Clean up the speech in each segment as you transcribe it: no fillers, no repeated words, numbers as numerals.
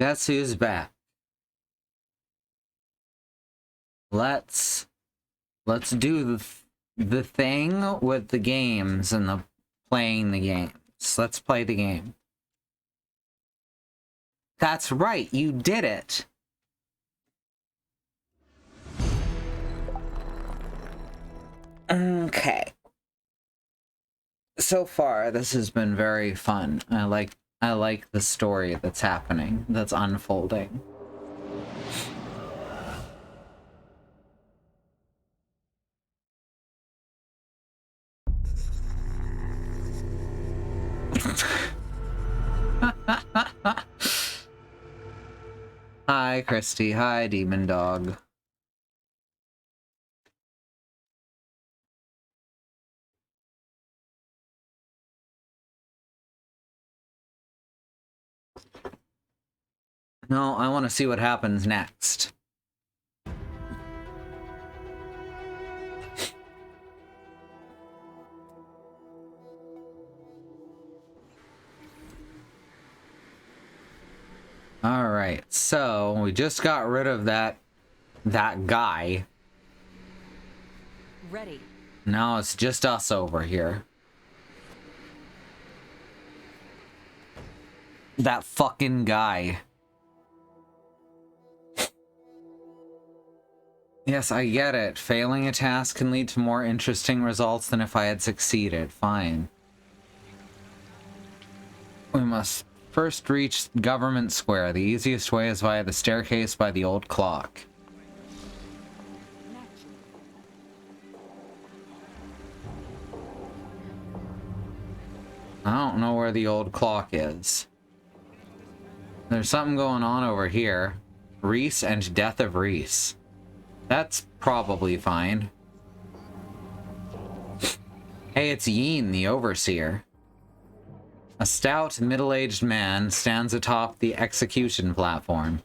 Guess who's back? Let's do the thing with the games and the playing the games. Let's play the game. That's right, you did it. Okay. So far, this has been very fun. I like the story that's happening, that's unfolding. Hi, Christy. Hi, Demon Dog. No, I want to see what happens next. Alright, so we just got rid of that guy. Ready. Now it's just us over here. That fucking guy. Yes, I get it. Failing a task can lead to more interesting results than if I had succeeded. Fine. We must first reach Government Square. The easiest way is via the staircase by the old clock. I don't know where the old clock is. There's something going on over here. Reese and Death of Reese. That's probably fine. Hey, it's Yeen, the Overseer. A stout, middle-aged man stands atop the execution platform.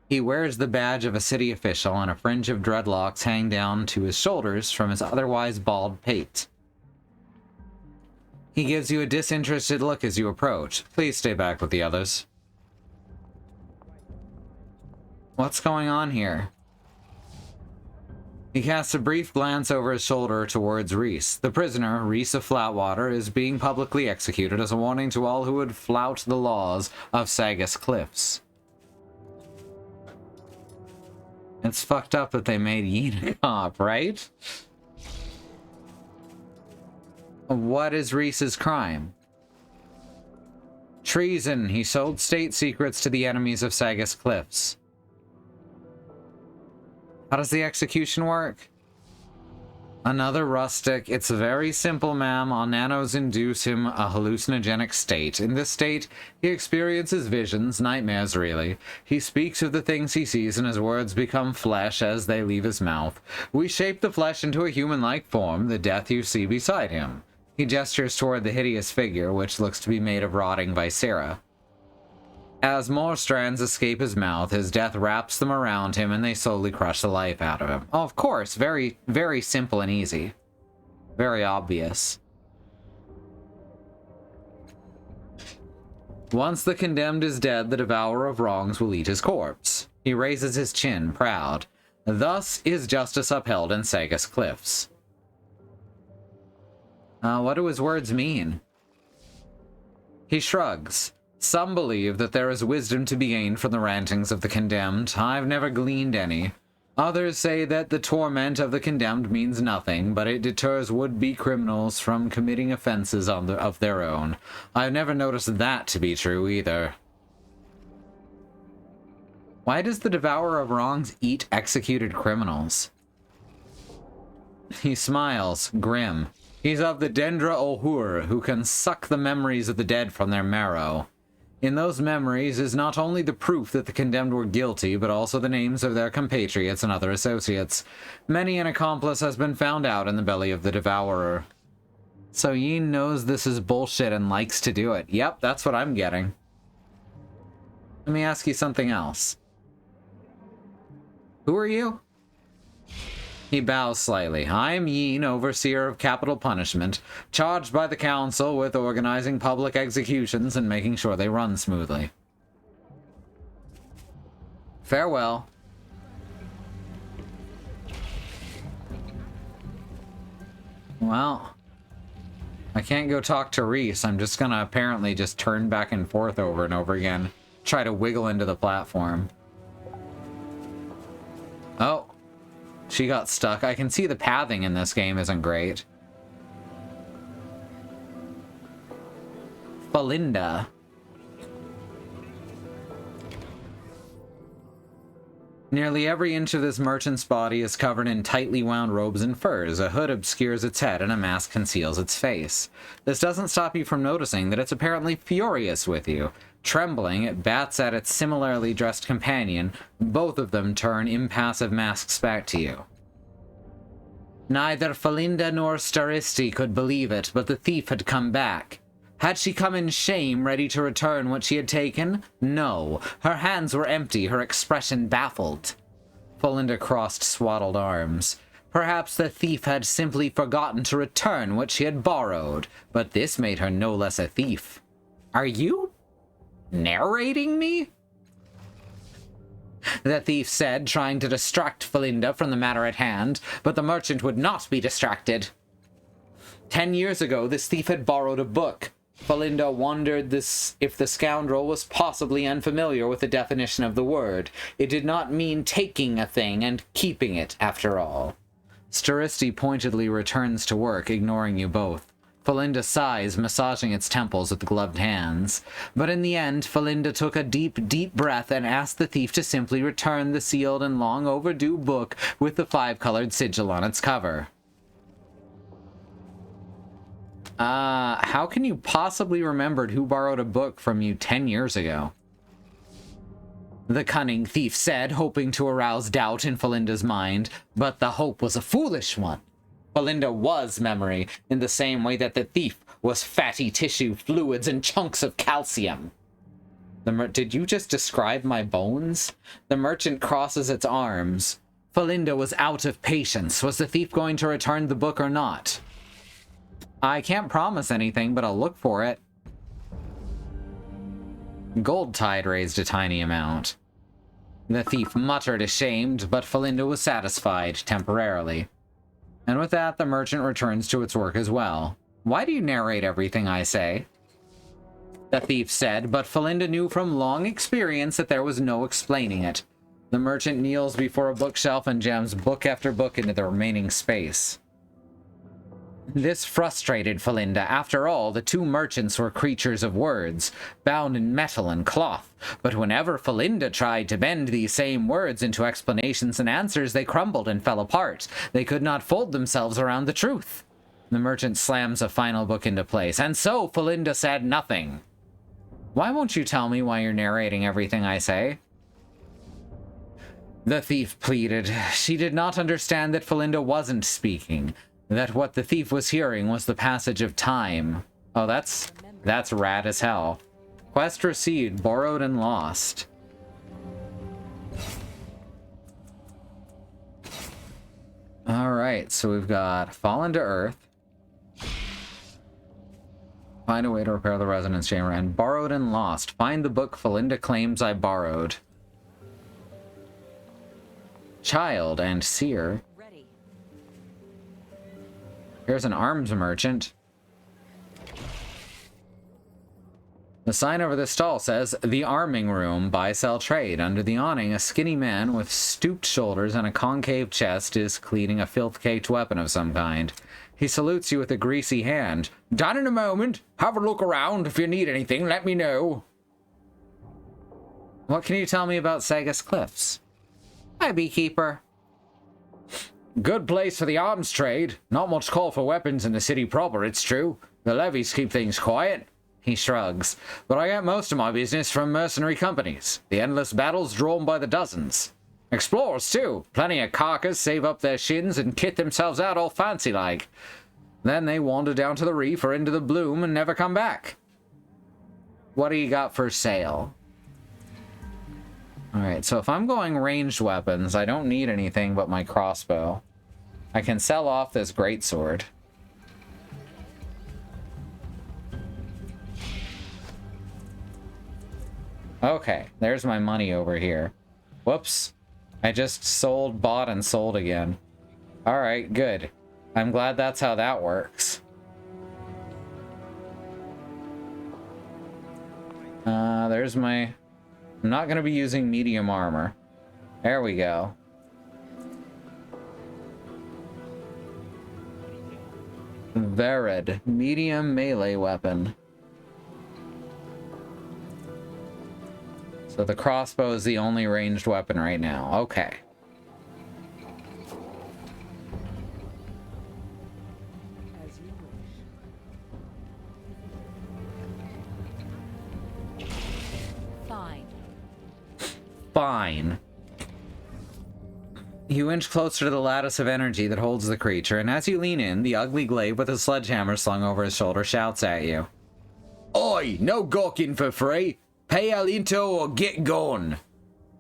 He wears the badge of a city official, and a fringe of dreadlocks hang down to his shoulders from his otherwise bald pate. He gives you a disinterested look as you approach. Please stay back with the others. What's going on here? He casts a brief glance over his shoulder towards Reese. The prisoner, Reese of Flatwater, is being publicly executed as a warning to all who would flout the laws of Sagus Cliffs. It's fucked up that they made Yeen a cop, right? What is Reese's crime? Treason. He sold state secrets to the enemies of Sagus Cliffs. How does the execution work? Another rustic. It's very simple, ma'am. All nanos induce him a hallucinogenic state. In this state, he experiences visions, nightmares really. He speaks of the things he sees and his words become flesh as they leave his mouth. We shape the flesh into a human-like form, the death you see beside him. He gestures toward the hideous figure, which looks to be made of rotting viscera. As more strands escape his mouth, his death wraps them around him and they slowly crush the life out of him. Oh, of course, very, very simple and easy. Very obvious. Once the condemned is dead, the devourer of wrongs will eat his corpse. He raises his chin, proud. Thus is justice upheld in Sagus Cliffs. What do his words mean? He shrugs. Some believe that there is wisdom to be gained from the rantings of the condemned. I've never gleaned any. Others say that the torment of the condemned means nothing, but it deters would-be criminals from committing offenses of their own. I've never noticed that to be true either. Why does the Devourer of Wrongs eat executed criminals? He smiles, grim. He's of the Dendra Ohur, who can suck the memories of the dead from their marrow. In those memories is not only the proof that the condemned were guilty, but also the names of their compatriots and other associates. Many an accomplice has been found out in the belly of the Devourer. So Yeen knows this is bullshit and likes to do it. Yep, that's what I'm getting. Let me ask you something else. Who are you? He bows slightly. I am Yeen, Overseer of Capital Punishment, charged by the Council with organizing public executions and making sure they run smoothly. Farewell. Well, I can't go talk to Reese. I'm just gonna apparently just turn back and forth over and over again. Try to wiggle into the platform. Oh, she got stuck. I can see the pathing in this game isn't great. Belinda. Nearly every inch of this merchant's body is covered in tightly wound robes and furs. A hood obscures its head and a mask conceals its face. This doesn't stop you from noticing that it's apparently furious with you. Trembling, it bats at its similarly dressed companion. Both of them turn impassive masks back to you. Neither Felinda nor Staristi could believe it, but the thief had come back. Had she come in shame, ready to return what she had taken? No. Her hands were empty, her expression baffled. Felinda crossed swaddled arms. Perhaps the thief had simply forgotten to return what she had borrowed, but this made her no less a thief. Are you narrating me? The thief said, trying to distract Felinda from the matter at hand, but the merchant would not be distracted. 10 years ago, this thief had borrowed a book. Felinda wondered if the scoundrel was possibly unfamiliar with the definition of the word. It did not mean taking a thing and keeping it, after all. Staristi pointedly returns to work, ignoring you both. Felinda sighs, massaging its temples with gloved hands. But in the end, Felinda took a deep, deep breath and asked the thief to simply return the sealed and long overdue book with the 5-colored sigil on its cover. How can you possibly remember who borrowed a book from you 10 years ago? The cunning thief said, hoping to arouse doubt in Felinda's mind, but the hope was a foolish one. Felinda was memory, in the same way that the thief was fatty tissue, fluids, and chunks of calcium. Did you just describe my bones? The merchant crosses its arms. Felinda was out of patience. Was the thief going to return the book or not? I can't promise anything, but I'll look for it. Goldtide raised a tiny amount. The thief muttered ashamed, but Felinda was satisfied, temporarily. And with that, the merchant returns to its work as well. Why do you narrate everything I say? The thief said, but Felinda knew from long experience that there was no explaining it. The merchant kneels before a bookshelf and jams book after book into the remaining space. This frustrated Felinda. After all, the two merchants were creatures of words, bound in metal and cloth. But whenever Felinda tried to bend these same words into explanations and answers, they crumbled and fell apart. They could not fold themselves around the truth. The merchant slams a final book into place, and so Felinda said nothing. Why won't you tell me why you're narrating everything I say? The thief pleaded. She did not understand that Felinda wasn't speaking. That what the thief was hearing was the passage of time. Oh, that's rad as hell. Quest received, borrowed and lost. Alright, so we've got Fallen to Earth. Find a way to repair the resonance chamber, and borrowed and lost. Find the book Felinda claims I borrowed. Child and Seer. Here's an arms merchant. The sign over the stall says, The Arming Room, Buy, Sell, Trade. Under the awning, a skinny man with stooped shoulders and a concave chest is cleaning a filth-caked weapon of some kind. He salutes you with a greasy hand. Done in a moment. Have a look around. If you need anything, let me know. What can you tell me about Sagus Cliffs? Hi, beekeeper. Good place for the arms trade. Not much call for weapons in the city proper, it's true. The levies keep things quiet. He shrugs. But I get most of my business from mercenary companies. The endless battles drawn by the dozens. Explorers, too. Plenty of carcass save up their shins and kit themselves out all fancy-like. Then they wander down to the reef or into the bloom and never come back. What do you got for sale? Alright, so if I'm going ranged weapons, I don't need anything but my crossbow. I can sell off this greatsword. Okay, there's my money over here. Whoops. I just bought and sold again. Alright, good. I'm glad that's how that works. There's my... I'm not going to be using medium armor. There we go. Verid, medium melee weapon. So the crossbow is the only ranged weapon right now. Okay. As you wish. Fine. Fine. You inch closer to the lattice of energy that holds the creature, and as you lean in, the ugly glaive with a sledgehammer slung over his shoulder shouts at you. Oi, no gawking for free! Pay al into or get gone!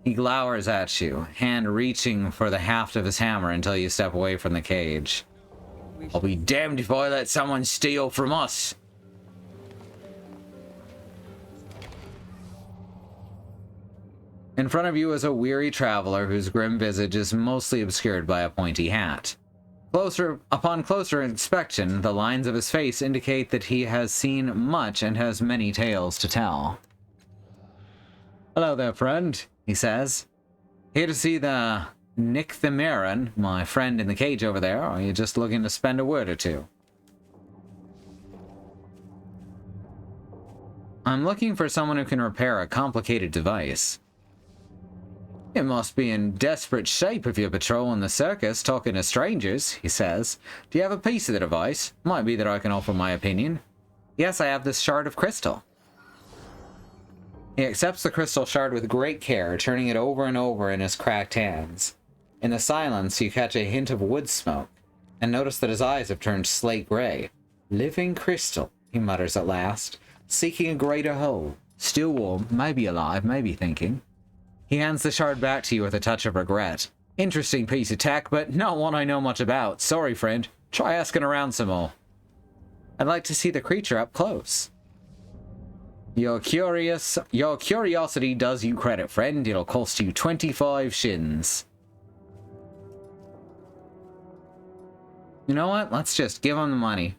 He glowers at you, hand reaching for the haft of his hammer until you step away from the cage. I'll be damned if I let someone steal from us! In front of you is a weary traveler whose grim visage is mostly obscured by a pointy hat. Upon closer inspection, the lines of his face indicate that he has seen much and has many tales to tell. Hello there, friend, he says. Here to see the Numenera, my friend in the cage over there, or are you just looking to spend a word or two? I'm looking for someone who can repair a complicated device. You must be in desperate shape if you're patrolling the circus talking to strangers, he says. Do you have a piece of the device? Might be that I can offer my opinion. Yes, I have this shard of crystal. He accepts the crystal shard with great care, turning it over and over in his cracked hands. In the silence, you catch a hint of wood smoke, and notice that his eyes have turned slate gray. Living crystal, he mutters at last, seeking a greater whole. Still warm, maybe alive, maybe thinking. He hands the shard back to you with a touch of regret. Interesting piece of tech, but not one I know much about. Sorry, friend. Try asking around some more. I'd like to see the creature up close. Your curiosity does you credit, friend. It'll cost you 25 shins. You know what? Let's just give him the money.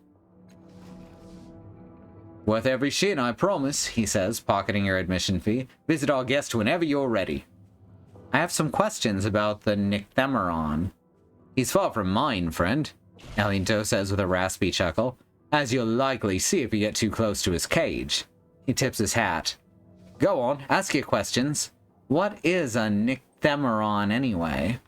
Worth every shin, I promise, he says, pocketing your admission fee. Visit our guest whenever you're ready. I have some questions about the Numenera. He's far from mine, friend, Elinto says with a raspy chuckle, as you'll likely see if you get too close to his cage. He tips his hat. Go on, ask your questions. What is a Numenera anyway?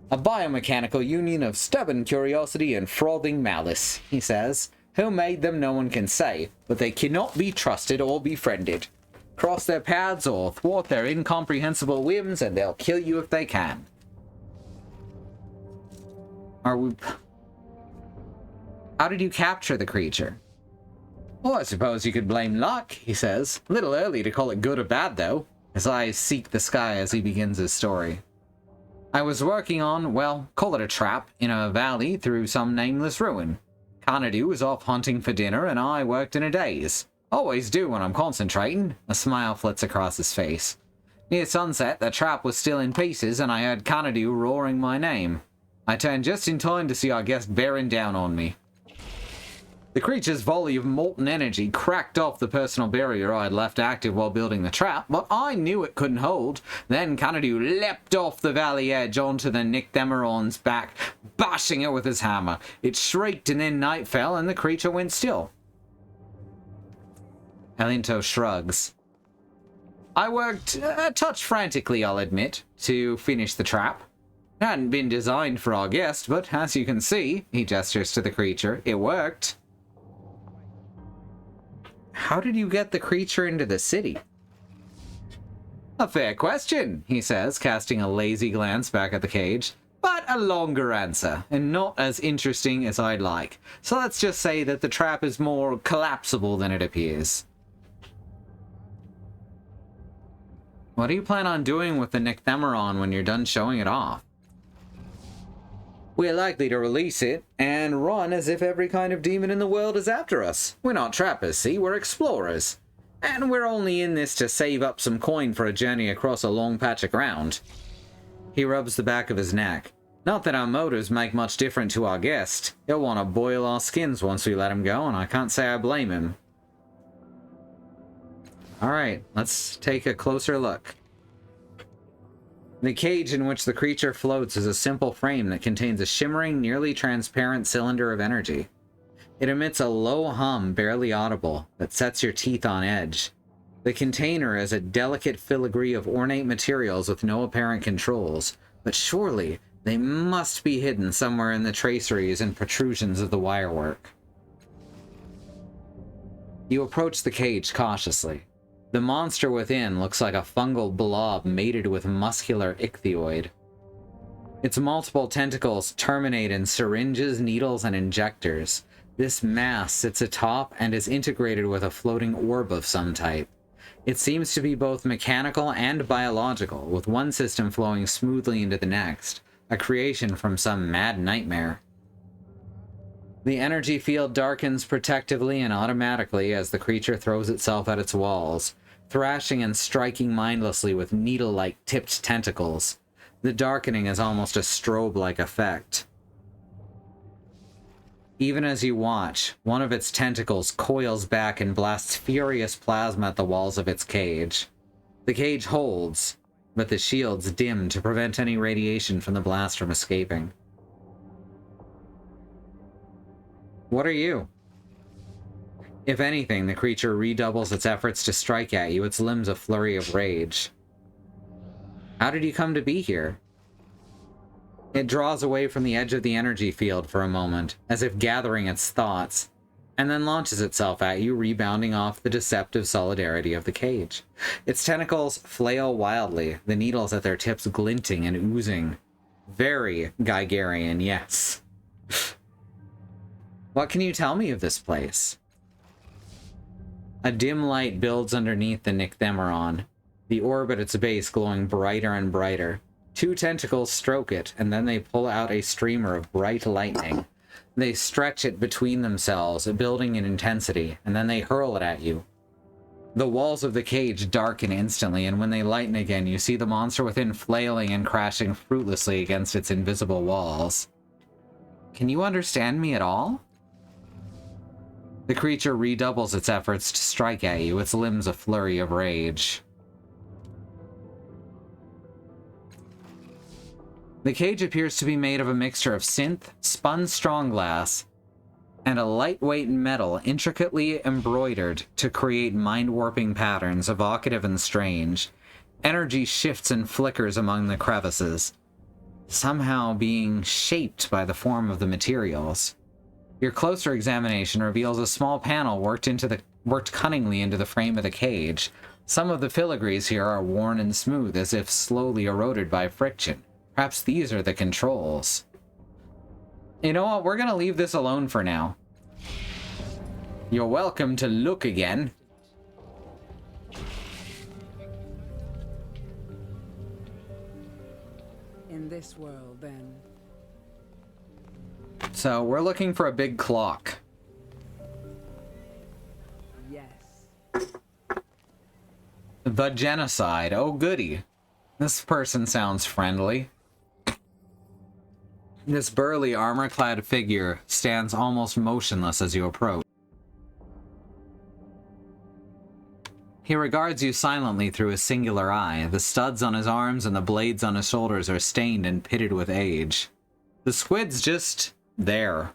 A biomechanical union of stubborn curiosity and frothing malice, he says. Who made them no one can say, but they cannot be trusted or befriended. Cross their paths or thwart their incomprehensible whims and they'll kill you if they can. How did you capture the creature? Well, I suppose you could blame luck, he says. A little early to call it good or bad, though. His eyes seek the sky as he begins his story. I was working on, well, call it a trap, in a valley through some nameless ruin. Kanadu was off hunting for dinner, and I worked in a daze. Always do when I'm concentrating. A smile flits across his face. Near sunset, the trap was still in pieces, and I heard Kanadu roaring my name. I turned just in time to see our guest bearing down on me. The creature's volley of molten energy cracked off the personal barrier I had left active while building the trap, but I knew it couldn't hold. Then Kanadu leapt off the valley edge onto the Numenera's back, bashing it with his hammer. It shrieked and then night fell and the creature went still. Elinto shrugs. I worked a touch frantically, I'll admit, to finish the trap. It hadn't been designed for our guest, but as you can see, he gestures to the creature, it worked. How did you get the creature into the city? A fair question, he says, casting a lazy glance back at the cage. But a longer answer, and not as interesting as I'd like. So let's just say that the trap is more collapsible than it appears. What do you plan on doing with the Numenera when you're done showing it off? We're likely to release it and run as if every kind of demon in the world is after us. We're not trappers, see? We're explorers. And we're only in this to save up some coin for a journey across a long patch of ground. He rubs the back of his neck. Not that our motives make much different to our guest. He'll want to boil our skins once we let him go, and I can't say I blame him. Alright, let's take a closer look. The cage in which the creature floats is a simple frame that contains a shimmering, nearly transparent cylinder of energy. It emits a low hum, barely audible, that sets your teeth on edge. The container is a delicate filigree of ornate materials with no apparent controls, but surely they must be hidden somewhere in the traceries and protrusions of the wirework. You approach the cage cautiously. The monster within looks like a fungal blob mated with muscular ichthyoid. Its multiple tentacles terminate in syringes, needles, and injectors. This mass sits atop and is integrated with a floating orb of some type. It seems to be both mechanical and biological, with one system flowing smoothly into the next, a creation from some mad nightmare. The energy field darkens protectively and automatically as the creature throws itself at its walls, thrashing and striking mindlessly with needle-like tipped tentacles. The darkening is almost a strobe-like effect. Even as you watch, one of its tentacles coils back and blasts furious plasma at the walls of its cage. The cage holds, but the shields dim to prevent any radiation from the blast from escaping. What are you? If anything, the creature redoubles its efforts to strike at you, its limbs a flurry of rage. How did you come to be here? It draws away from the edge of the energy field for a moment, as if gathering its thoughts, and then launches itself at you, rebounding off the deceptive solidarity of the cage. Its tentacles flail wildly, the needles at their tips glinting and oozing. Very Geigerian, yes. What can you tell me of this place? A dim light builds underneath the Nycthemeron, the orb at its base glowing brighter and brighter. Two tentacles stroke it, and then they pull out a streamer of bright lightning. They stretch it between themselves, building in intensity, and then they hurl it at you. The walls of the cage darken instantly, and when they lighten again, you see the monster within flailing and crashing fruitlessly against its invisible walls. Can you understand me at all? The creature redoubles its efforts to strike at you, its limbs a flurry of rage. The cage appears to be made of a mixture of synth, spun strong glass, and a lightweight metal intricately embroidered to create mind-warping patterns, evocative and strange. Energy shifts and flickers among the crevices, somehow being shaped by the form of the materials. Your closer examination reveals a small panel worked cunningly into the frame of the cage. Some of the filigrees here are worn and smooth, as if slowly eroded by friction. Perhaps these are the controls. You know what? We're gonna leave this alone for now. You're welcome to look again. In this world, then. So, we're looking for a big clock. Yes. The genocide. Oh, goody. This person sounds friendly. This burly, armor-clad figure stands almost motionless as you approach. He regards you silently through a singular eye. The studs on his arms and the blades on his shoulders are stained and pitted with age. The squid's just there.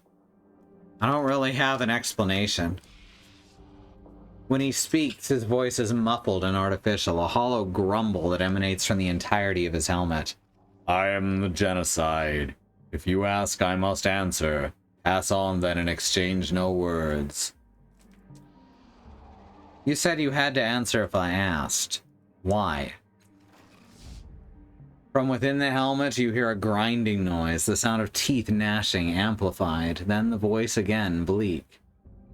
I don't really have an explanation. When he speaks, his voice is muffled and artificial, a hollow grumble that emanates from the entirety of his helmet. I am the genocide. If you ask, I must answer. Pass on then and exchange no words. You said you had to answer if I asked. Why? From within the helmet, you hear a grinding noise, the sound of teeth gnashing amplified, then the voice again, bleak.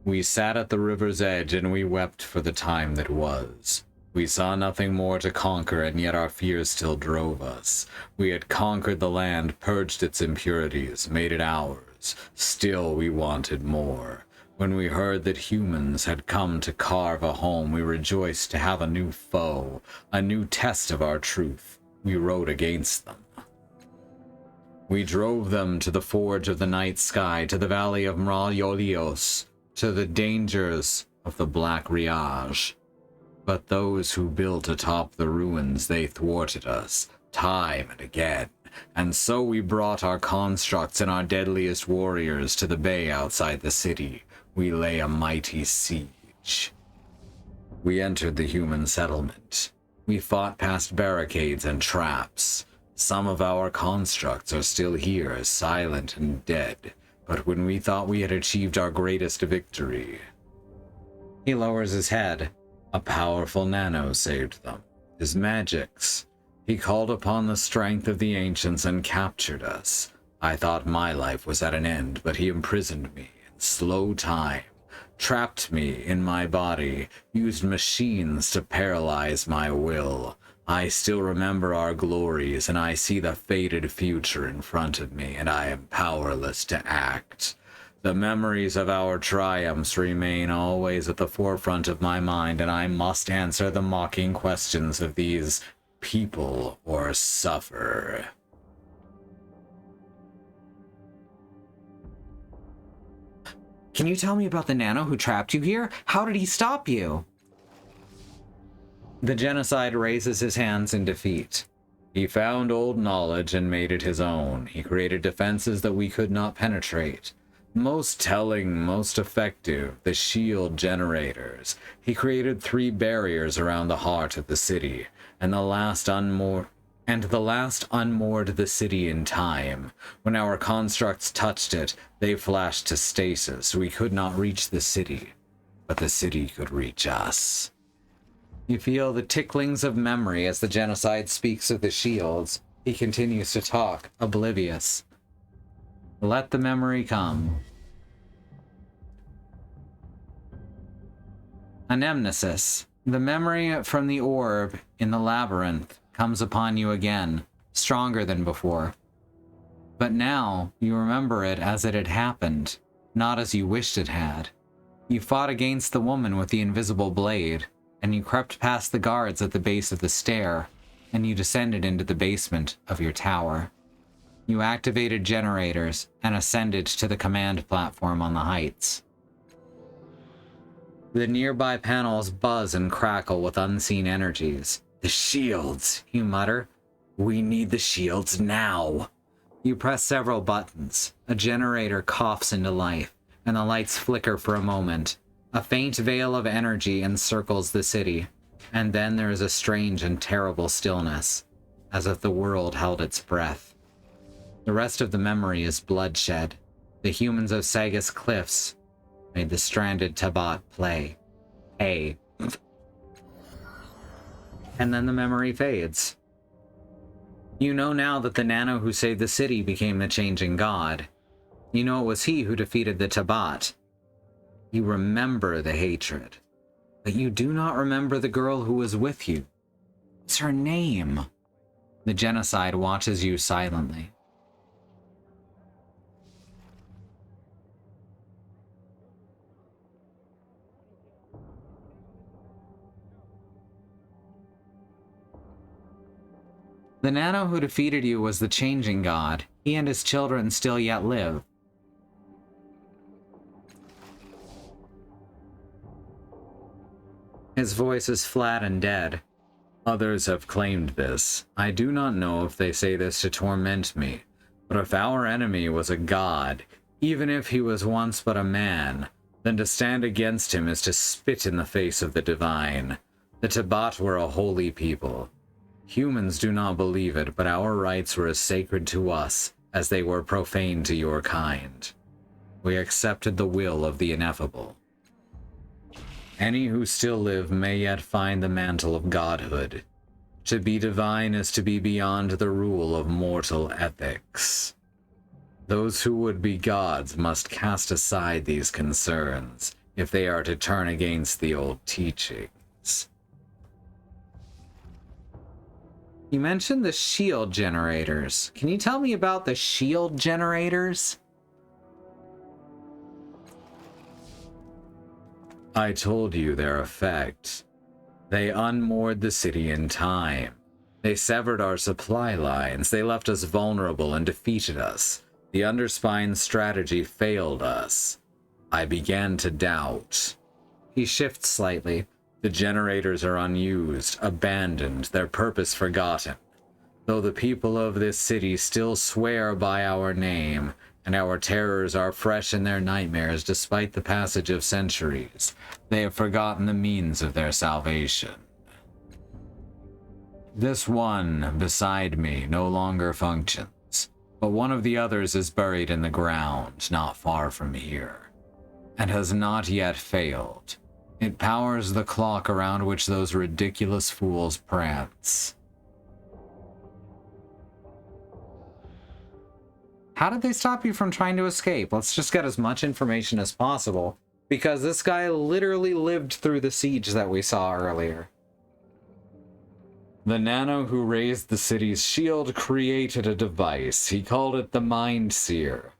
We sat at the river's edge and we wept for the time that was. We saw nothing more to conquer, and yet our fears still drove us. We had conquered the land, purged its impurities, made it ours. Still we wanted more. When we heard that humans had come to carve a home, we rejoiced to have a new foe, a new test of our truth. We rode against them. We drove them to the forge of the night sky, to the valley of Mrayolios, to the dangers of the Black Riage. But those who built atop the ruins, they thwarted us, time and again. And so we brought our constructs and our deadliest warriors to the bay outside the city. We lay a mighty siege. We entered the human settlement. We fought past barricades and traps. Some of our constructs are still here, silent and dead. But when we thought we had achieved our greatest victory... He lowers his head. A powerful nano saved them. His magics. He called upon the strength of the ancients and captured us. I thought my life was at an end, but he imprisoned me in slow time, trapped me in my body, used machines to paralyze my will. I still remember our glories, and I see the faded future in front of me, and I am powerless to act. The memories of our triumphs remain always at the forefront of my mind, and I must answer the mocking questions of these people or suffer. Can you tell me about the nano who trapped you here? How did he stop you? The genocide raises his hands in defeat. He found old knowledge and made it his own. He created defenses that we could not penetrate. Most telling, most effective, the shield generators. He created 3 barriers around the heart of the city, and the last unmoored the city in time. When our constructs touched it, they flashed to stasis. We could not reach the city, but the city could reach us. You feel the ticklings of memory as the genocide speaks of the shields. He continues to talk, oblivious. Let the memory come. Anemnesis. The memory from the orb in the labyrinth comes upon you again, stronger than before. But now you remember it as it had happened, not as you wished it had. You fought against the woman with the invisible blade, and you crept past the guards at the base of the stair, and you descended into the basement of your tower. You activated generators and ascended to the command platform on the heights. The nearby panels buzz and crackle with unseen energies. The shields, you mutter. We need the shields now. You press several buttons. A generator coughs into life, and the lights flicker for a moment. A faint veil of energy encircles the city, and then there is a strange and terrible stillness, as if the world held its breath. The rest of the memory is bloodshed. The humans of Sagas Cliffs made the stranded Tabat play. Hey. And then the memory fades. You know now that the nano who saved the city became the changing god. You know it was he who defeated the Tabat. You remember the hatred, but you do not remember the girl who was with you. What's her name? The genocide watches you silently. The nano who defeated you was the changing god. He and his children still yet live. His voice is flat and dead. Others have claimed this. I do not know if they say this to torment me, but if our enemy was a god, even if he was once but a man, then to stand against him is to spit in the face of the divine. The Tabat were a holy people. Humans do not believe it, but our rites were as sacred to us as they were profane to your kind. We accepted the will of the ineffable. Any who still live may yet find the mantle of godhood. To be divine is to be beyond the rule of mortal ethics. Those who would be gods must cast aside these concerns if they are to turn against the old teachings. You mentioned the shield generators. Can you tell me about the shield generators? I told you their effect. They unmoored the city in time. They severed our supply lines. They left us vulnerable and defeated us. The Underspine's strategy failed us. I began to doubt. He shifts slightly. The generators are unused, abandoned, their purpose forgotten. Though the people of this city still swear by our name, and our terrors are fresh in their nightmares despite the passage of centuries, they have forgotten the means of their salvation. This one beside me no longer functions, but one of the others is buried in the ground not far from here, and has not yet failed. It powers the clock around which those ridiculous fools prance. How did they stop you from trying to escape? Let's just get as much information as possible, because this guy literally lived through the siege that we saw earlier. The Nano who raised the city's shield created a device. He called it the Mind Seer.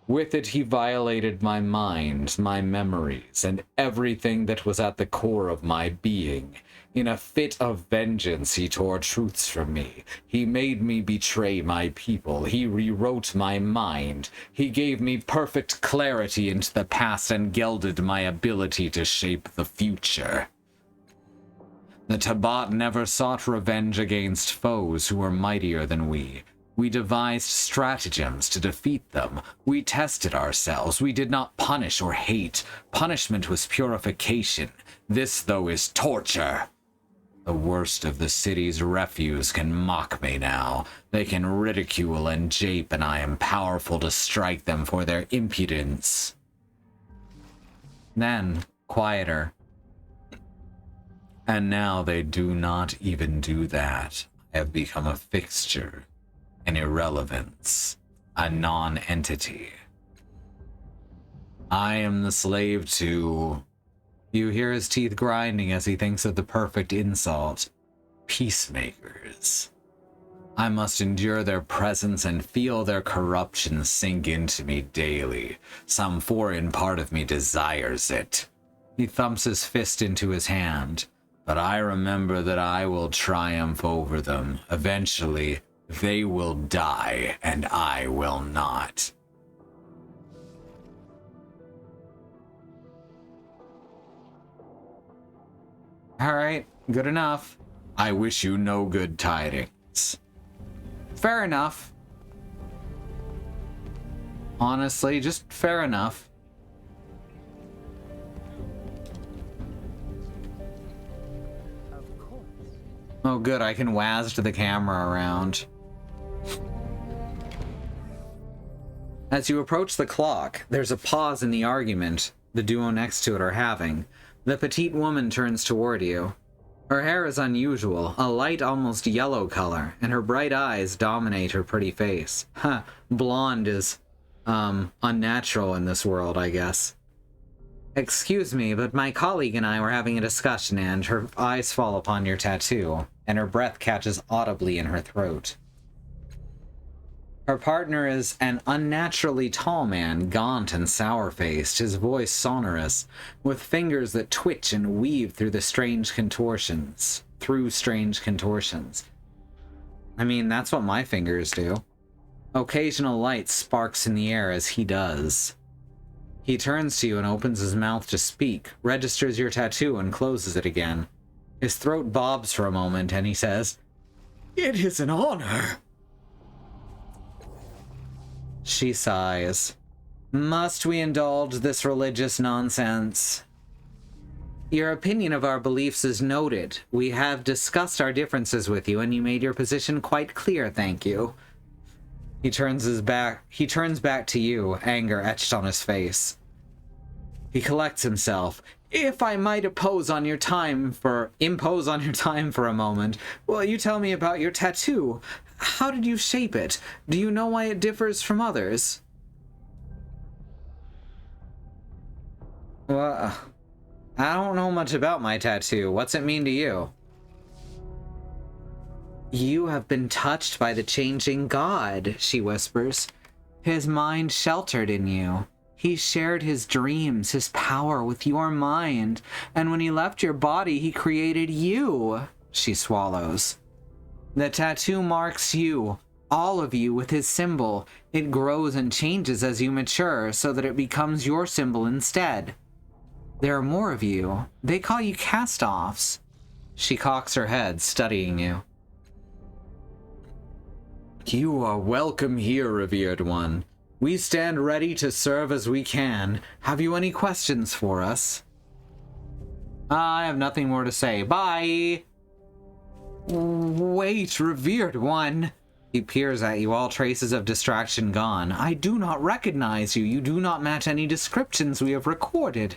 With it, he violated my mind, my memories, and everything that was at the core of my being. In a fit of vengeance, he tore truths from me. He made me betray my people. He rewrote my mind. He gave me perfect clarity into the past and gelded my ability to shape the future. The Tabat never sought revenge against foes who were mightier than we. We devised stratagems to defeat them. We tested ourselves. We did not punish or hate. Punishment was purification. This, though, is torture. The worst of the city's refuse can mock me now. They can ridicule and jape, and I am powerful to strike them for their impudence. Then, quieter. And now they do not even do that. I have become a fixture. An irrelevance, a non-entity. I am the slave to... You hear his teeth grinding as he thinks of the perfect insult. Peacemakers. I must endure their presence and feel their corruption sink into me daily. Some foreign part of me desires it. He thumps his fist into his hand. But I remember that I will triumph over them. Eventually, they will die, and I will not. Alright, good enough. I wish you no good tidings. Fair enough. Honestly, just fair enough. Of course. Oh good, I can WASD the camera around. As you approach the clock, there's a pause in the argument the duo next to it are having. The petite woman turns toward you. Her hair is unusual, a light, almost yellow color, and her bright eyes dominate her pretty face. Huh, blonde is, unnatural in this world, I guess. Excuse me, but my colleague and I were having a discussion, and her eyes fall upon your tattoo, and her breath catches audibly in her throat. Her partner is an unnaturally tall man, gaunt and sour-faced, his voice sonorous, with fingers that twitch and weave through strange contortions. I mean, that's what my fingers do. Occasional light sparks in the air as he does. He turns to you and opens his mouth to speak, registers your tattoo and closes it again. His throat bobs for a moment and he says, "It is an honor." She sighs. Must we indulge this religious nonsense? Your opinion of our beliefs is noted. We have discussed our differences with you, and you made your position quite clear, thank you. He turns back to you, anger etched on his face. He collects himself. If I might impose on your time for a moment, will you tell me about your tattoo? How did you shape it? Do you know why it differs from others? Well, I don't know much about my tattoo. What's it mean to you? You have been touched by the changing god, she whispers. His mind sheltered in you. He shared his dreams, his power with your mind, and when he left your body, he created you. She swallows. The tattoo marks you, all of you, with his symbol. It grows and changes as you mature, so that it becomes your symbol instead. There are more of you. They call you cast-offs. She cocks her head, studying you. You are welcome here, revered one. We stand ready to serve as we can. Have you any questions for us? I have nothing more to say. Bye! Wait, revered one. He peers at you, all traces of distraction gone. I do not recognize you. You do not match any descriptions we have recorded.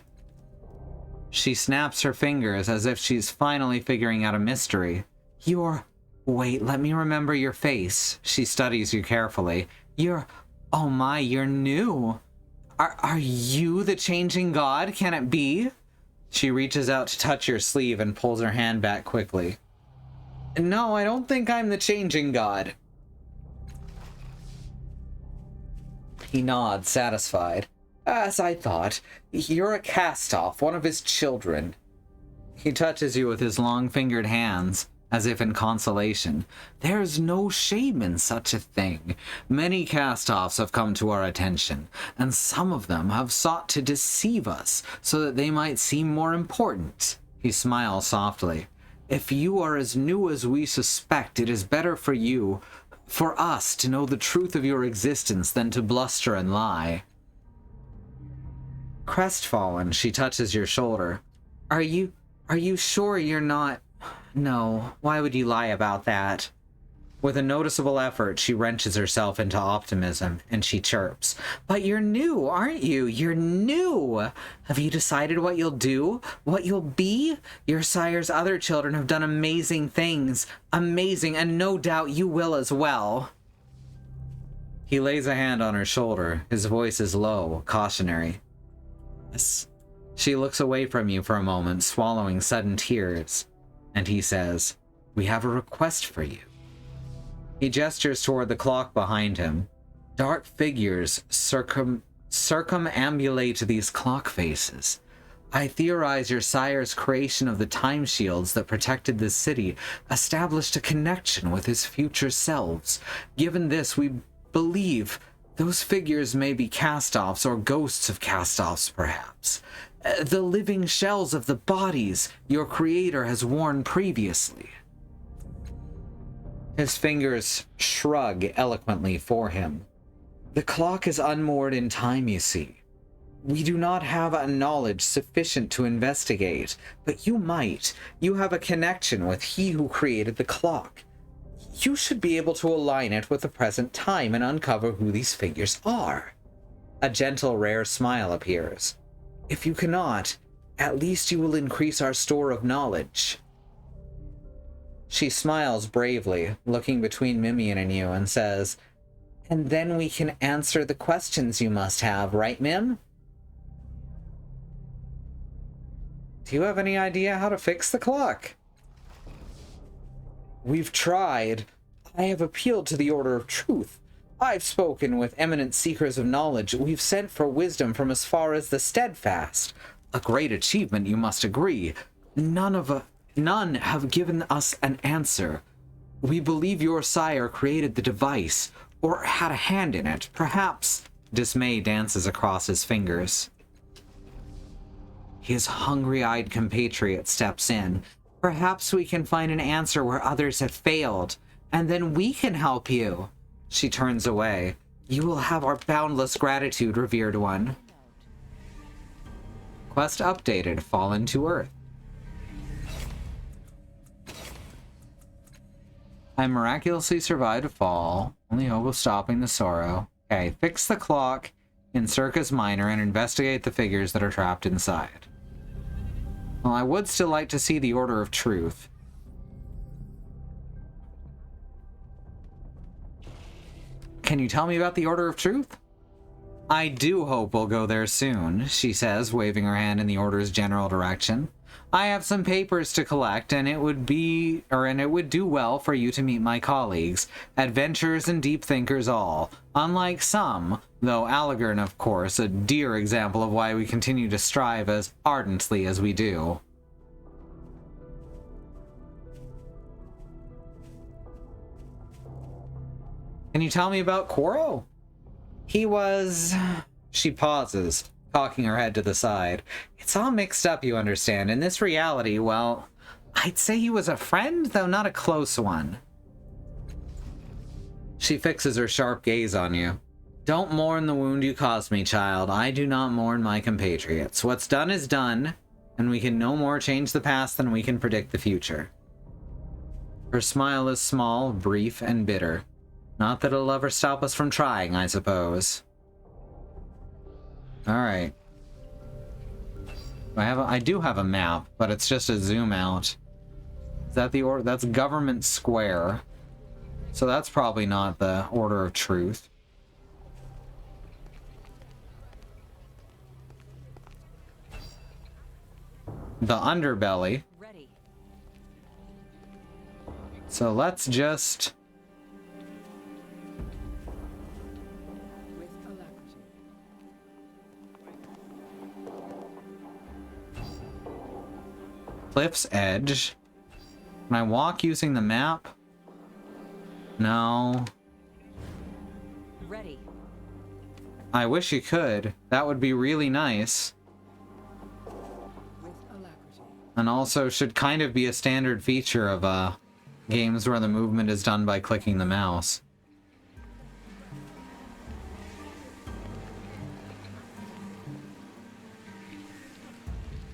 She snaps her fingers as if she's finally figuring out a mystery. Wait, let me remember your face. She studies you carefully. Oh my, you're new. Are you the changing god? Can it be? She reaches out to touch your sleeve and pulls her hand back quickly. No, I don't think I'm the changing god. He nods, satisfied. As I thought, you're a cast-off, one of his children. He touches you with his long-fingered hands, as if in consolation. There's no shame in such a thing. Many cast-offs have come to our attention, and some of them have sought to deceive us so that they might seem more important. He smiles softly. If you are as new as we suspect, it is better for us to know the truth of your existence than to bluster and lie. Crestfallen, she touches your shoulder. Are you sure you're not... No, why would you lie about that? With a noticeable effort, she wrenches herself into optimism, and she chirps. But you're new, aren't you? You're new! Have you decided what you'll do? What you'll be? Your sire's other children have done amazing things. Amazing, and no doubt you will as well. He lays a hand on her shoulder. His voice is low, cautionary. Yes. She looks away from you for a moment, swallowing sudden tears. And he says, we have a request for you. He gestures toward the clock behind him. Dark figures circumambulate these clock faces. I theorize your sire's creation of the time shields that protected this city established a connection with his future selves. Given this, we believe those figures may be cast-offs or ghosts of cast-offs, perhaps. The living shells of the bodies your creator has worn previously. His fingers shrug eloquently for him. The clock is unmoored in time, you see. We do not have a knowledge sufficient to investigate, but you might. You have a connection with he who created the clock. You should be able to align it with the present time and uncover who these figures are. A gentle, rare smile appears. If you cannot, at least you will increase our store of knowledge. She smiles bravely, looking between Mimian and you, and says, and then we can answer the questions you must have, right, Mim? Do you have any idea how to fix the clock? We've tried. I have appealed to the Order of Truth. I've spoken with eminent seekers of knowledge. We've sent for wisdom from as far as the Steadfast. A great achievement, you must agree. None have given us an answer. We believe your sire created the device, or had a hand in it. Perhaps... Dismay dances across his fingers. His hungry-eyed compatriot steps in. Perhaps we can find an answer where others have failed, and then we can help you. She turns away. You will have our boundless gratitude, revered one. Quest updated. Fallen to Earth. I miraculously survived a fall. Only hope of stopping the sorrow. Okay, fix the clock in Circus Minor and investigate the figures that are trapped inside. Well, I would still like to see the Order of Truth. Can you tell me about the Order of Truth? I do hope we'll go there soon, she says, waving her hand in the Order's general direction. I have some papers to collect, and it would do well for you to meet my colleagues, adventurers and deep thinkers all. Unlike some, though Allegorn, of course, a dear example of why we continue to strive as ardently as we do. Can you tell me about Koro? He was... She pauses, cocking her head to the side. It's all mixed up, you understand. In this reality, well, I'd say he was a friend, though not a close one. She fixes her sharp gaze on you. Don't mourn the wound you caused me, child. I do not mourn my compatriots. What's done is done, and we can no more change the past than we can predict the future. Her smile is small, brief, and bitter. Not that it'll ever stop us from trying, I suppose. Alright. I do have a map, but it's just a zoom out. Is that that's Government Square. So that's probably not the Order of Truth. The underbelly. Ready. So let's just... With alacrity. Cliff's Edge. Can I walk using the map? No. Ready. I wish you could. That would be really nice. With alacrity. And also should kind of be a standard feature of games where the movement is done by clicking the mouse.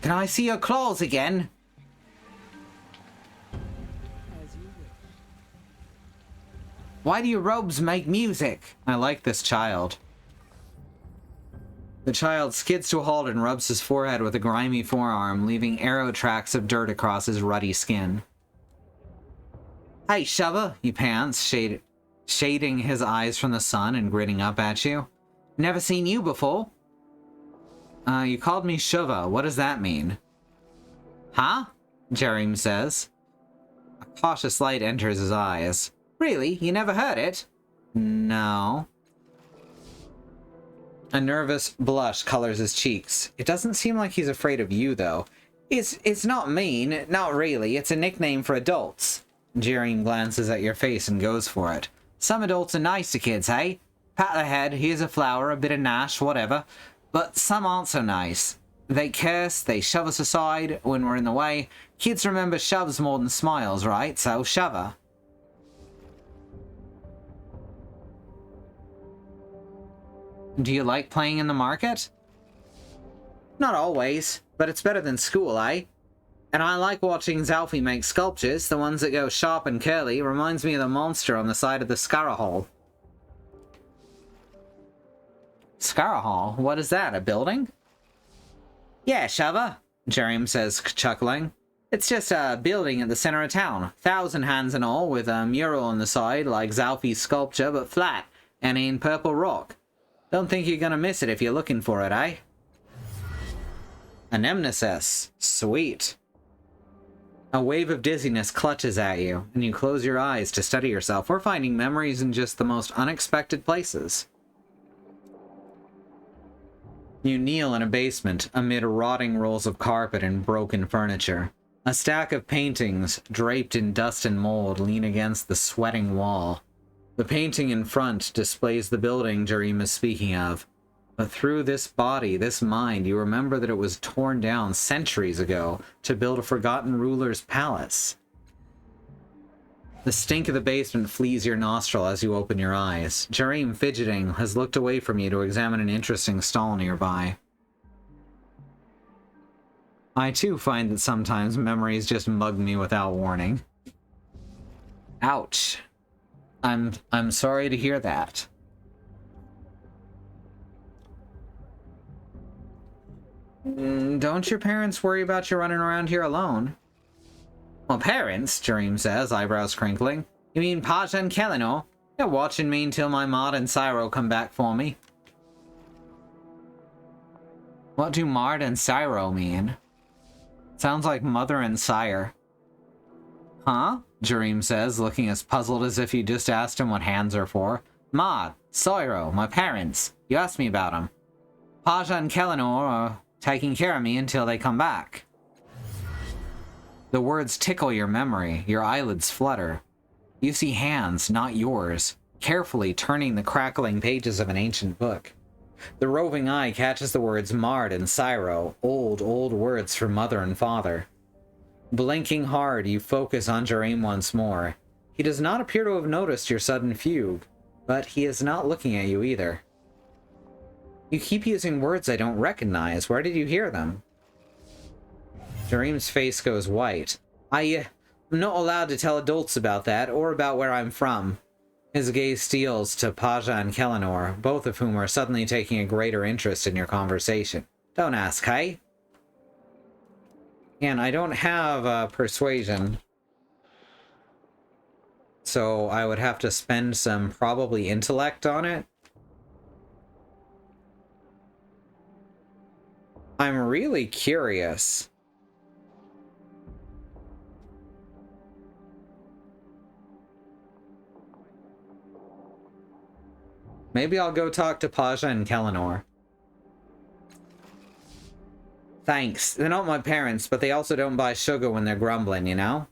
Can I see your claws again? As you wish. Why do your robes make music? I like this child. The child skids to a halt and rubs his forehead with a grimy forearm, leaving arrow tracks of dirt across his ruddy skin. Hey, Shubba, he pants, shading his eyes from the sun and grinning up at you. Never seen you before. You called me Shuva. What does that mean? Huh? Jerim says. A cautious light enters his eyes. Really? You never heard it? No. A nervous blush colors his cheeks. It doesn't seem like he's afraid of you, though. It's not mean. Not really. It's a nickname for adults. Jerim glances at your face and goes for it. Some adults are nice to kids, hey? Pat the head, here's a flower, a bit of nash, whatever. But some aren't so nice. They curse, they shove us aside when we're in the way. Kids remember shoves more than smiles, right? So shove her. Do you like playing in the market? Not always, but it's better than school, eh? And I like watching Zalfie make sculptures, the ones that go sharp and curly. Reminds me of the monster on the side of the Scarahol. Scarahol? What is that, a building? Yeah, Shava, Jerim says, chuckling. It's just a building at the center of town. 1,000 hands and all, with a mural on the side, like Zalfie's sculpture, but flat, and in purple rock. Don't think you're gonna miss it if you're looking for it, eh? Anemnesis. Sweet. A wave of dizziness clutches at you, and you close your eyes to steady yourself. We're finding memories in just the most unexpected places. You kneel in a basement amid rotting rolls of carpet and broken furniture. A stack of paintings, draped in dust and mold, lean against the sweating wall. The painting in front displays the building Jerim is speaking of. But through this body, this mind, you remember that it was torn down centuries ago to build a forgotten ruler's palace. The stink of the basement flees your nostril as you open your eyes. Jerim, fidgeting, has looked away from you to examine an interesting stall nearby. I too find that sometimes memories just mug me without warning. Ouch. I'm sorry to hear that. Don't your parents worry about you running around here alone? Well, parents, Jerim says, eyebrows crinkling. You mean Paja and Kellinor? They're watching me until my Mard and Cyro come back for me. What do Mard and Cyro mean? Sounds like mother and sire. Huh? Jareem says, looking as puzzled as if you just asked him what hands are for. Ma, Soiro, my parents. You asked me about them. Paja and Kellinor are taking care of me until they come back. The words tickle your memory. Your eyelids flutter. You see hands, not yours, carefully turning the crackling pages of an ancient book. The roving eye catches the words Mard and Syro, old words for mother and father. Blinking hard, you focus on Jareem once more. He does not appear to have noticed your sudden fugue, but he is not looking at you either. You keep using words I don't recognize. Where did you hear them? Jareem's face goes white. I'm not allowed to tell adults about that, or about where I'm from. His gaze steals to Paja and Kellinor, both of whom are suddenly taking a greater interest in your conversation. Don't ask, hey? And I don't have persuasion, so I would have to spend some probably intellect on it. I'm really curious. Maybe I'll go talk to Paja and Kellinor. Thanks. They're not my parents, but they also don't buy sugar when they're grumbling, you know?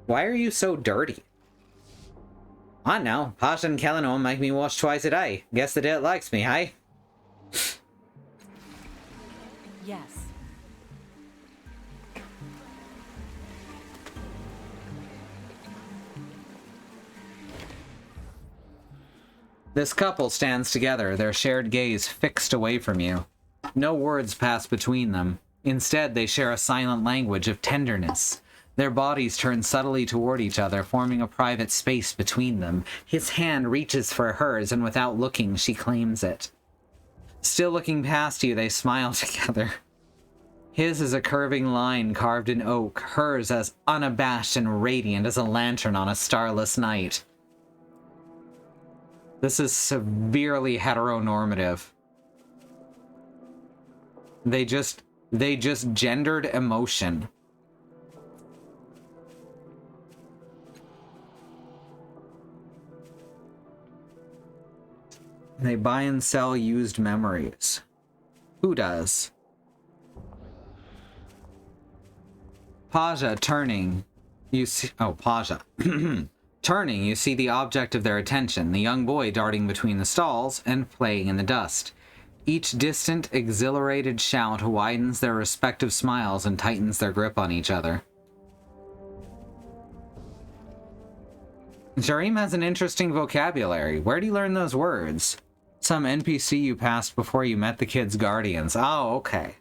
Why are you so dirty? I know. Paja and Kellinor make me wash twice a day. Guess the dirt likes me, hey? Yes. This couple stands together, their shared gaze fixed away from you. No words pass between them. Instead, they share a silent language of tenderness. Their bodies turn subtly toward each other, forming a private space between them. His hand reaches for hers, and without looking, she claims it. Still looking past you, they smile together. His is a curving line carved in oak, hers as unabashed and radiant as a lantern on a starless night. This is severely heteronormative. They just gendered emotion. They buy and sell used memories. Who does? Paja turning. You see... Oh, Paja. Turning, you see the object of their attention, the young boy darting between the stalls and playing in the dust. Each distant, exhilarated shout widens their respective smiles and tightens their grip on each other. Jareem has an interesting vocabulary. Where'd he learn those words? Some NPC you passed before you met the kid's guardians. Oh, okay.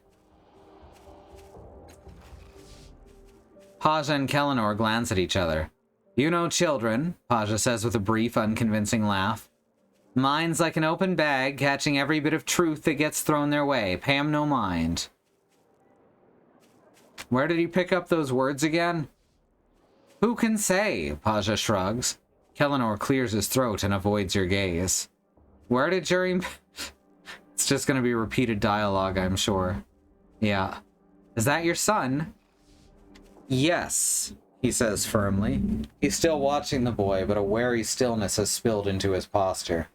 Paja and Kellinor glance at each other. You know children, Paja says with a brief, unconvincing laugh. Mind's like an open bag, catching every bit of truth that gets thrown their way. Pay 'em no mind. Where did he pick up those words again? Who can say? Paja shrugs. Kellinor clears his throat and avoids your gaze. Where did Jareem... It's just going to be repeated dialogue, I'm sure. Yeah. Is that your son? Yes, he says firmly. He's still watching the boy, but a wary stillness has spilled into his posture.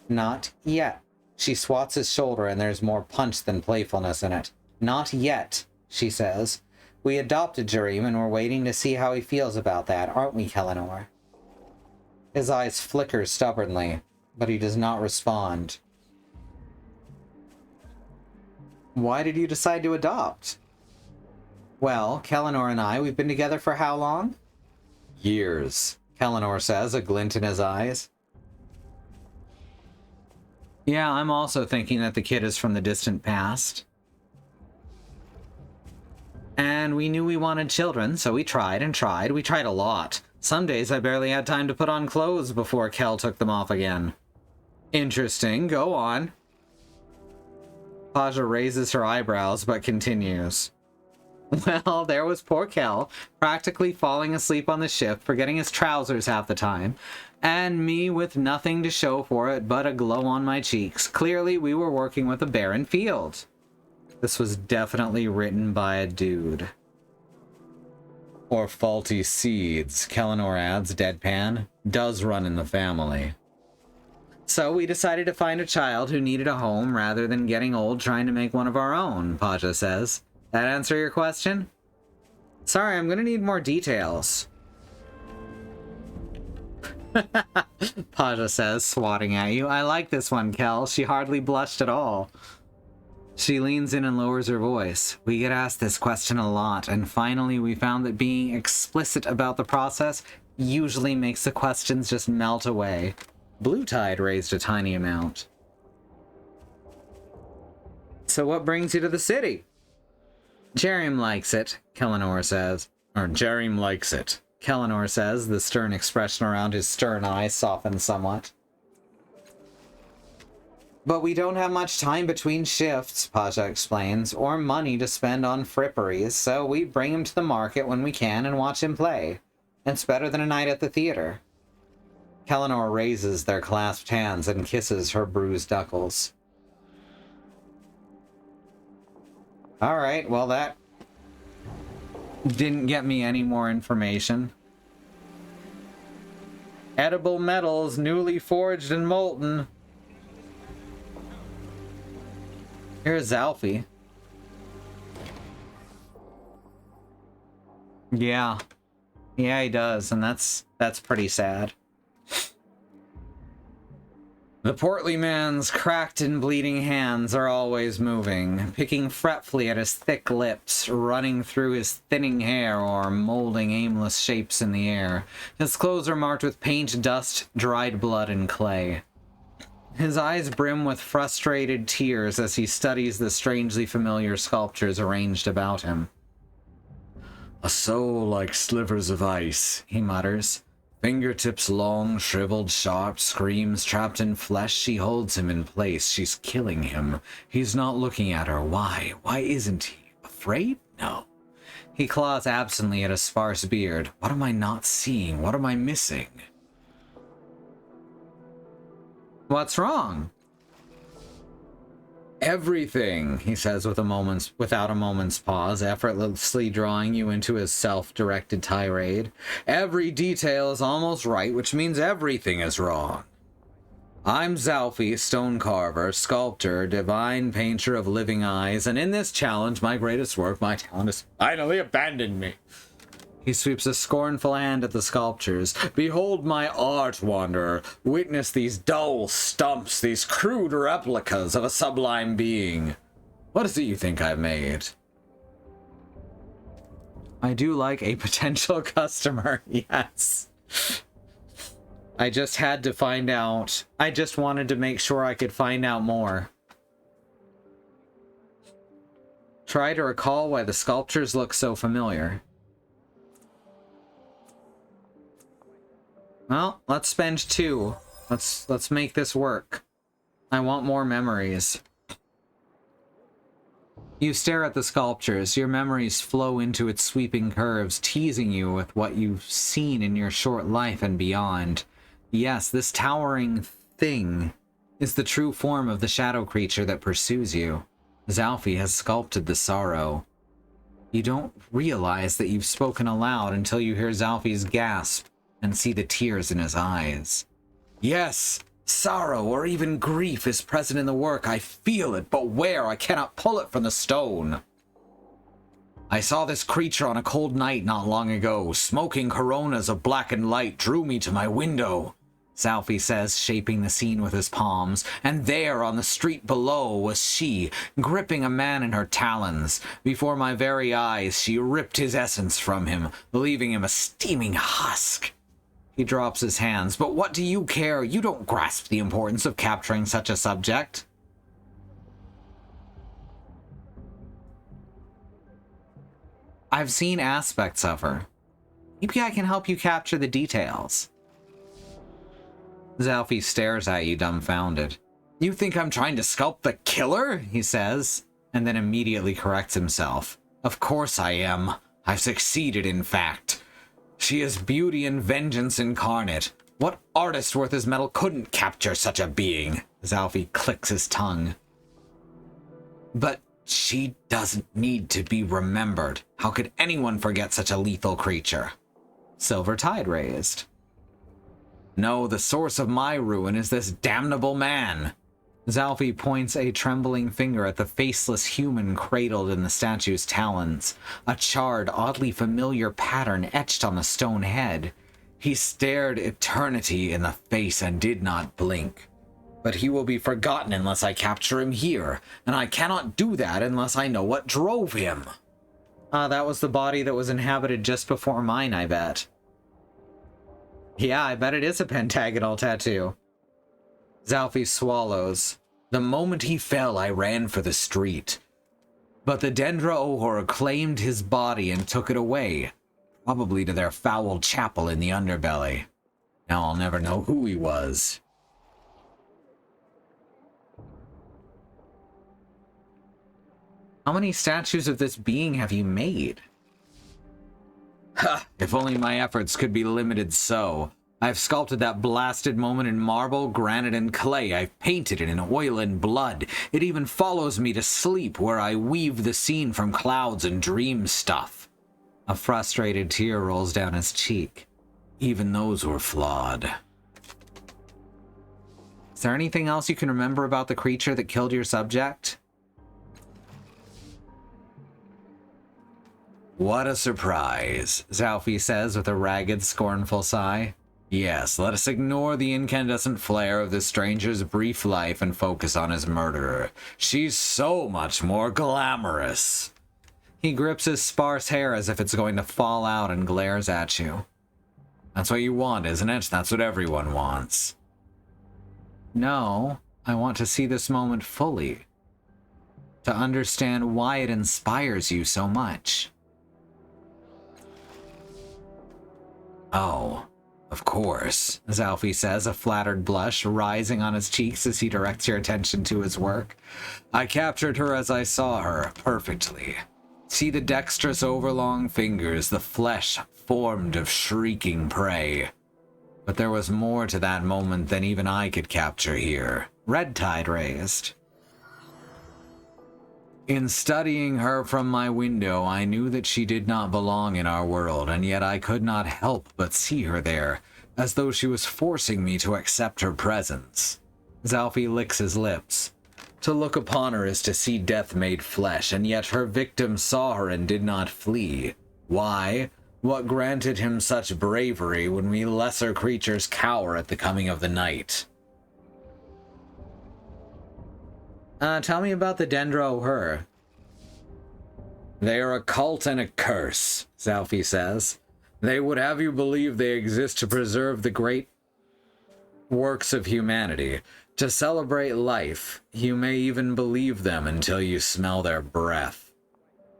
Not yet. She swats his shoulder and there's more punch than playfulness in it. Not yet, she says. We adopted Jareem and we're waiting to see how he feels about that, aren't we, Kellinor? His eyes flicker stubbornly, but he does not respond. Why did you decide to adopt? Well, Kellinor and I, we've been together for how long? Years, Kellinor says, a glint in his eyes. Yeah, I'm also thinking that the kid is from the distant past. And we knew we wanted children, so we tried and tried. We tried a lot. Some days I barely had time to put on clothes before Kel took them off again. Interesting, go on. Paja raises her eyebrows, but continues. Well, there was poor Kel, practically falling asleep on the ship, forgetting his trousers half the time, and me with nothing to show for it but a glow on my cheeks. Clearly, we were working with a barren field. This was definitely written by a dude. Or faulty seeds, Kellinor adds, deadpan, does run in the family. So we decided to find a child who needed a home rather than getting old trying to make one of our own, Paja says. That answer your question? Sorry, I'm gonna need more details. Paja says, swatting at you. I like this one, Kel. She hardly blushed at all. She leans in and lowers her voice. We get asked this question a lot, and finally we found that being explicit about the process usually makes the questions just melt away. Blue Tide raised a tiny amount. So what brings you to the city? Jerem likes it, Kellinor says. Or Jerem likes it, Kellinor says, the stern expression around his stern eyes softens somewhat. But we don't have much time between shifts, Paja explains, or money to spend on fripperies, so we bring him to the market when we can and watch him play. It's better than a night at the theater. Kellinor raises their clasped hands and kisses her bruised knuckles. Alright, well that didn't get me any more information. Edible metals, newly forged and molten. Here's Alfie. Yeah. Yeah, he does, and that's pretty sad. The portly man's cracked and bleeding hands are always moving, picking fretfully at his thick lips, running through his thinning hair, or molding aimless shapes in the air. His clothes are marked with paint, dust, dried blood, and clay. His eyes brim with frustrated tears as he studies the strangely familiar sculptures arranged about him. A soul like slivers of ice, he mutters. Fingertips long, shriveled, sharp, screams trapped in flesh. She holds him in place. She's killing him. He's not looking at her. Why? Why isn't he? Afraid? No. He claws absently at a sparse beard. What am I not seeing? What am I missing? What's wrong? Everything, he says without a moment's pause, effortlessly drawing you into his self-directed tirade. Every detail is almost right, which means everything is wrong. I'm Zalfi, stone carver, sculptor, divine painter of living eyes, and in this challenge, my greatest work, my talent has finally abandoned me. He sweeps a scornful hand at the sculptures. Behold my art, wanderer. Witness these dull stumps, these crude replicas of a sublime being. What is it you think I've made? I do like a potential customer, yes. I just had to find out. I just wanted to make sure I could find out more. Try to recall why the sculptures look so familiar. Well, let's spend 2. Let's make this work. I want more memories. You stare at the sculptures. Your memories flow into its sweeping curves, teasing you with what you've seen in your short life and beyond. Yes, this towering thing is the true form of the shadow creature that pursues you. Zalfi has sculpted the sorrow. You don't realize that you've spoken aloud until you hear Zalfi's gasp and see the tears in his eyes. Yes, sorrow or even grief is present in the work. I feel it, but where? I cannot pull it from the stone. I saw this creature on a cold night not long ago. Smoking coronas of blackened light drew me to my window, Zalfi says, shaping the scene with his palms. And there, on the street below, was she, gripping a man in her talons. Before my very eyes, she ripped his essence from him, leaving him a steaming husk. He drops his hands. But what do you care? You don't grasp the importance of capturing such a subject. I've seen aspects of her. Maybe I can help you capture the details. Zalfi stares at you, dumbfounded. You think I'm trying to sculpt the killer? He says, and then immediately corrects himself. Of course I am. I've succeeded, in fact. She is beauty and vengeance incarnate. What artist worth his metal couldn't capture such a being? Zalfi clicks his tongue. But She doesn't need to be remembered. How could anyone forget such a lethal creature? Silver Tide raised. No, the source of my ruin is this damnable man. Zalfie points a trembling finger at the faceless human cradled in the statue's talons, a charred, oddly familiar pattern etched on the stone head. He stared eternity in the face and did not blink. But he will be forgotten unless I capture him here, and I cannot do that unless I know what drove him. That was the body that was inhabited just before mine, I bet. Yeah, I bet it is a pentagonal tattoo. Zalfie swallows. The moment he fell, I ran for the street. But the Dendra Ohor claimed his body and took it away, probably to their foul chapel in the underbelly. Now I'll never know who he was. How many statues of this being have you made? Ha! If only my efforts could be limited so. I've sculpted that blasted moment in marble, granite, and clay. I've painted it in oil and blood. It even follows me to sleep, where I weave the scene from clouds and dream stuff. A frustrated tear rolls down his cheek. Even those were flawed. Is there anything else you can remember about the creature that killed your subject? What a surprise, Zalfie says with a ragged, scornful sigh. Yes, let us ignore the incandescent flare of this stranger's brief life and focus on his murderer. She's so much more glamorous. He grips his sparse hair as if it's going to fall out and glares at you. That's what you want, isn't it? That's what everyone wants. No, I want to see this moment fully. To understand why it inspires you so much. Oh, of course, Zalfie says, a flattered blush rising on his cheeks as he directs your attention to his work. I captured her as I saw her, perfectly. See the dexterous overlong fingers, the flesh formed of shrieking prey. But there was more to that moment than even I could capture here. Red Tide raised. In studying her from my window, I knew that she did not belong in our world, and yet I could not help but see her there, as though she was forcing me to accept her presence. Zalfie licks his lips. To look upon her is to see death made flesh, and yet her victim saw her and did not flee. Why? What granted him such bravery when we lesser creatures cower at the coming of the night? Tell me about the Dendro Her. They are a cult and a curse, Zalfie says. They would have you believe they exist to preserve the great works of humanity, to celebrate life. You may even believe them until you smell their breath.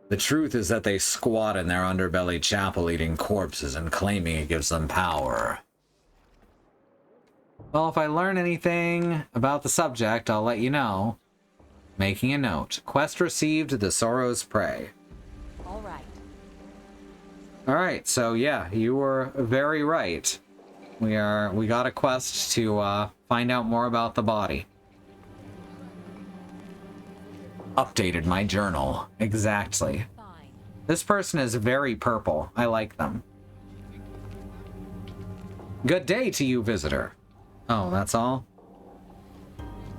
The truth is that they squat in their underbelly chapel eating corpses and claiming it gives them power. Well, if I learn anything about the subject, I'll let you know. Making a note. Quest received, the Sorrow's Prey. All right. Alright, so yeah, you were very right. We got a quest to find out more about the body. Updated my journal. Exactly. Fine. This person is very purple. I like them. Good day to you, visitor. Oh, that's all?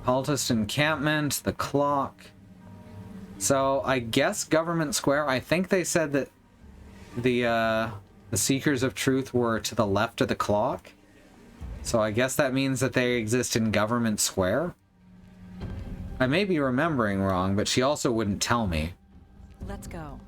Cultist encampment, the clock. So, I guess Government Square, I think they said that the Seekers of Truth were to the left of the clock. So I guess that means that they exist in Government Square? I may be remembering wrong, but she also wouldn't tell me. Let's go.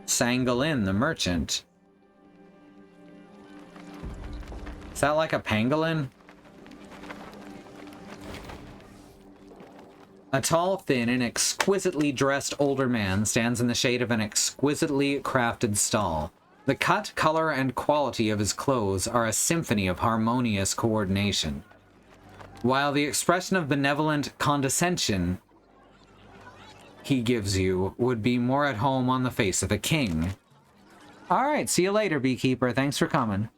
Sangolin, the merchant. Is that like a pangolin? A tall, thin, and exquisitely dressed older man stands in the shade of an exquisitely crafted stall. The cut, color, and quality of his clothes are a symphony of harmonious coordination, while the expression of benevolent condescension he gives you would be more at home on the face of a king. All right, see you later, beekeeper. Thanks for coming.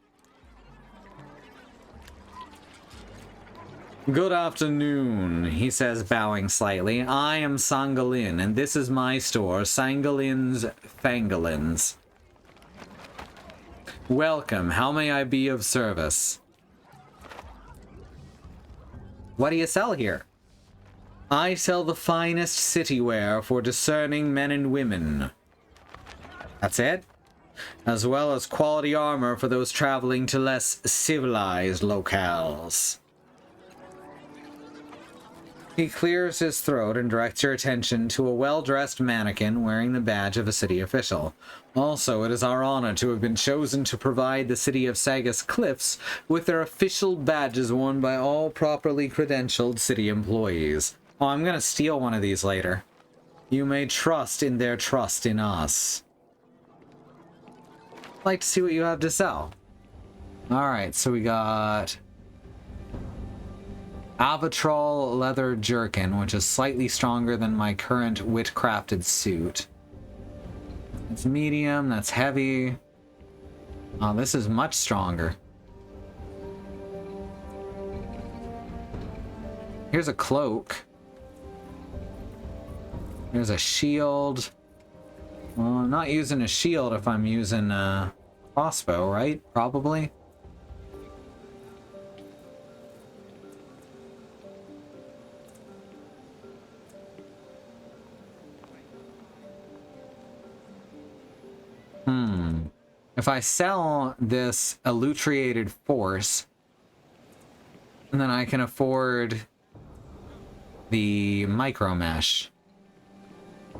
Good afternoon, he says, bowing slightly. I am Sangalin, and this is my store, Sangalin's Fangolins. Welcome. How may I be of service? What do you sell here? I sell the finest city wear for discerning men and women. That's it? As well as quality armor for those traveling to less civilized locales. He clears his throat and directs your attention to a well-dressed mannequin wearing the badge of a city official. Also, it is our honor to have been chosen to provide the city of Sagus Cliffs with their official badges worn by all properly credentialed city employees. Oh, I'm gonna steal one of these later. You may trust in their trust in us. I'd like to see what you have to sell. Alright, so we got Avatrol leather jerkin, which is slightly stronger than my current wit-crafted suit. It's medium, that's heavy. Oh, this is much stronger. Here's a cloak. Here's a shield. Well, I'm not using a shield if I'm using a crossbow, right? Probably. If I sell this elutriated force, then I can afford the micro mesh.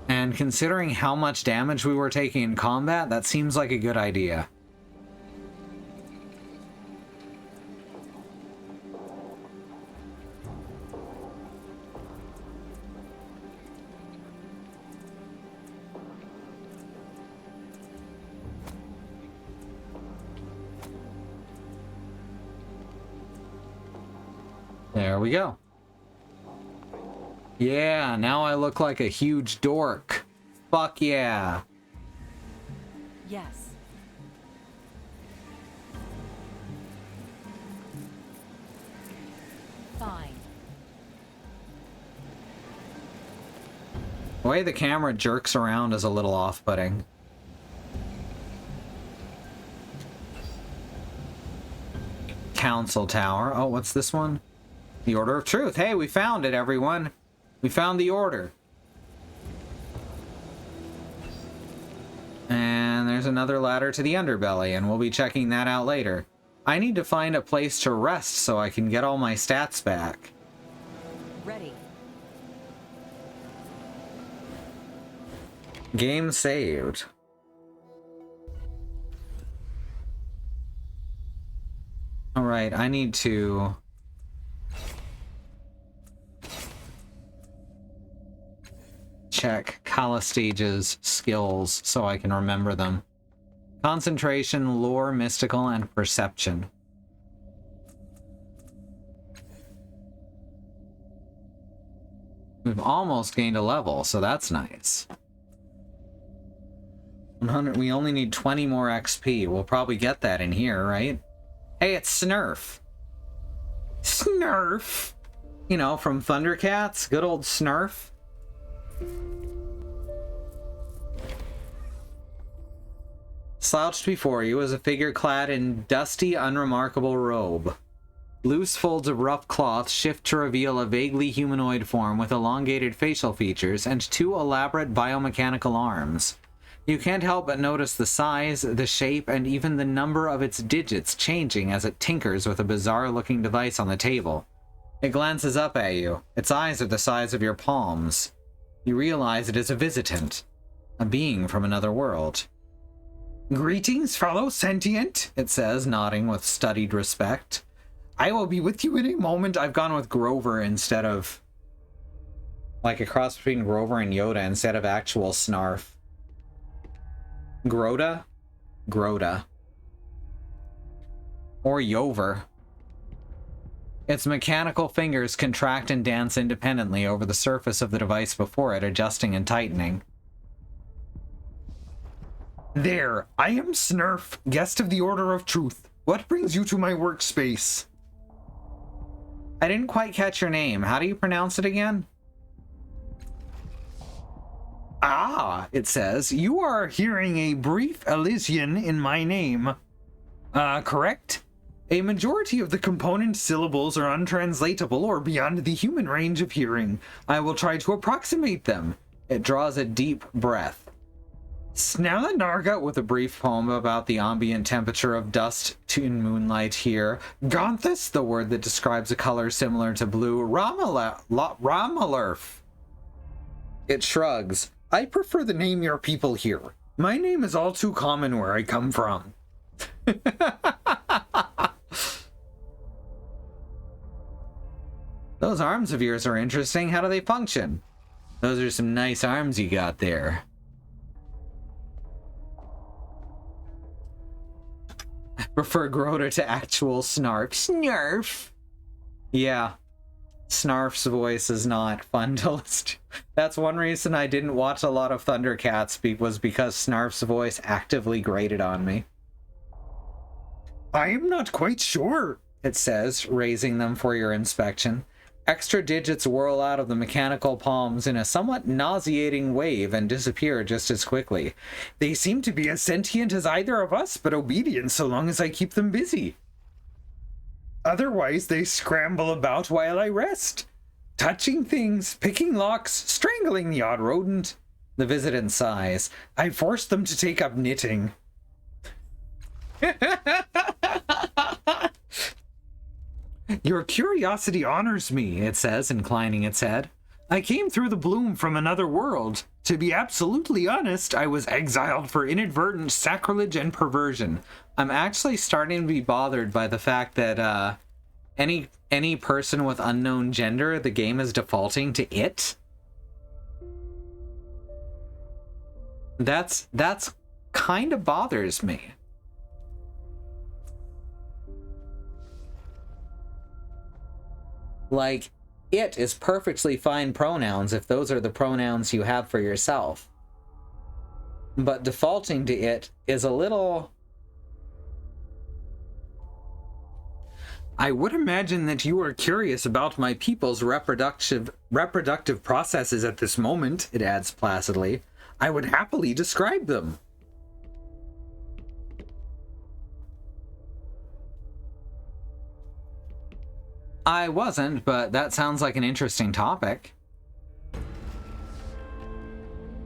And considering how much damage we were taking in combat, that seems like a good idea. There we go. Yeah, now I look like a huge dork. Fuck yeah. Yes. Fine. The way the camera jerks around is a little off-putting. Council Tower. Oh, what's this one? The Order of Truth. Hey, we found it, everyone. We found the Order. And there's another ladder to the underbelly, and we'll be checking that out later. I need to find a place to rest so I can get all my stats back. Ready. Game saved. Alright, I need to check Calistage's skills so I can remember them. Concentration, lore, mystical, and perception. We've almost gained a level, so that's nice. 100, we only need 20 more XP. We'll probably get that in here, right? Hey, it's Snurf. Snurf! You know, from Thundercats. Good old Snurf. Slouched before you is a figure clad in dusty, unremarkable robe. Loose folds of rough cloth shift to reveal a vaguely humanoid form with elongated facial features and two elaborate biomechanical arms. You can't help but notice the size, the shape, and even the number of its digits changing as it tinkers with a bizarre-looking device on the table. It glances up at you. Its eyes are the size of your palms. You realize it is a visitant, a being from another world. "Greetings, fellow sentient," it says, nodding with studied respect. "I will be with you in a moment." I've gone with Grover instead of... like a cross between Grover and Yoda instead of actual Snarf. Groda? Groda. Or Yover. Its mechanical fingers contract and dance independently over the surface of the device before it, adjusting and tightening. There, I am Snurf, guest of the Order of Truth. What brings you to my workspace? I didn't quite catch your name. How do you pronounce it again? Ah, it says, you are hearing a brief elision in my name. Correct? A majority of the component syllables are untranslatable or beyond the human range of hearing. I will try to approximate them. It draws a deep breath. Snella Narga With a brief poem about the ambient temperature of dust in moonlight here. Gonthus, The word that describes a color similar to blue. Ramalurf. It shrugs. I prefer the name your people here. My name is all too common where I come from. Those arms of yours are interesting. How do they function? Those are some nice arms you got there. I prefer Groder to actual Snarf. Snarf! Yeah. Snarf's voice is not fun to listen to. That's one reason I didn't watch a lot of Thundercats, was because Snarf's voice actively grated on me. I am not quite sure, It says, raising them for your inspection. Extra digits whirl out of the mechanical palms in a somewhat nauseating wave and disappear just as quickly. They seem to be as sentient as either of us, but obedient so long as I keep them busy. Otherwise, they scramble about while I rest, touching things, picking locks, strangling the odd rodent. The visitant sighs. I forced them to take up knitting. Your curiosity honors me, it says, inclining its head. I came through the bloom from another world. To be absolutely honest, I was exiled for inadvertent sacrilege and perversion. I'm actually starting to be bothered by the fact that any person with unknown gender, the game is defaulting to it. That's kind of bothers me. Like, it is perfectly fine pronouns if those are the pronouns you have for yourself. But defaulting to it is a little... I would imagine that you are curious about my people's reproductive processes at this moment, it adds placidly. I would happily describe them. I wasn't, but that sounds like an interesting topic.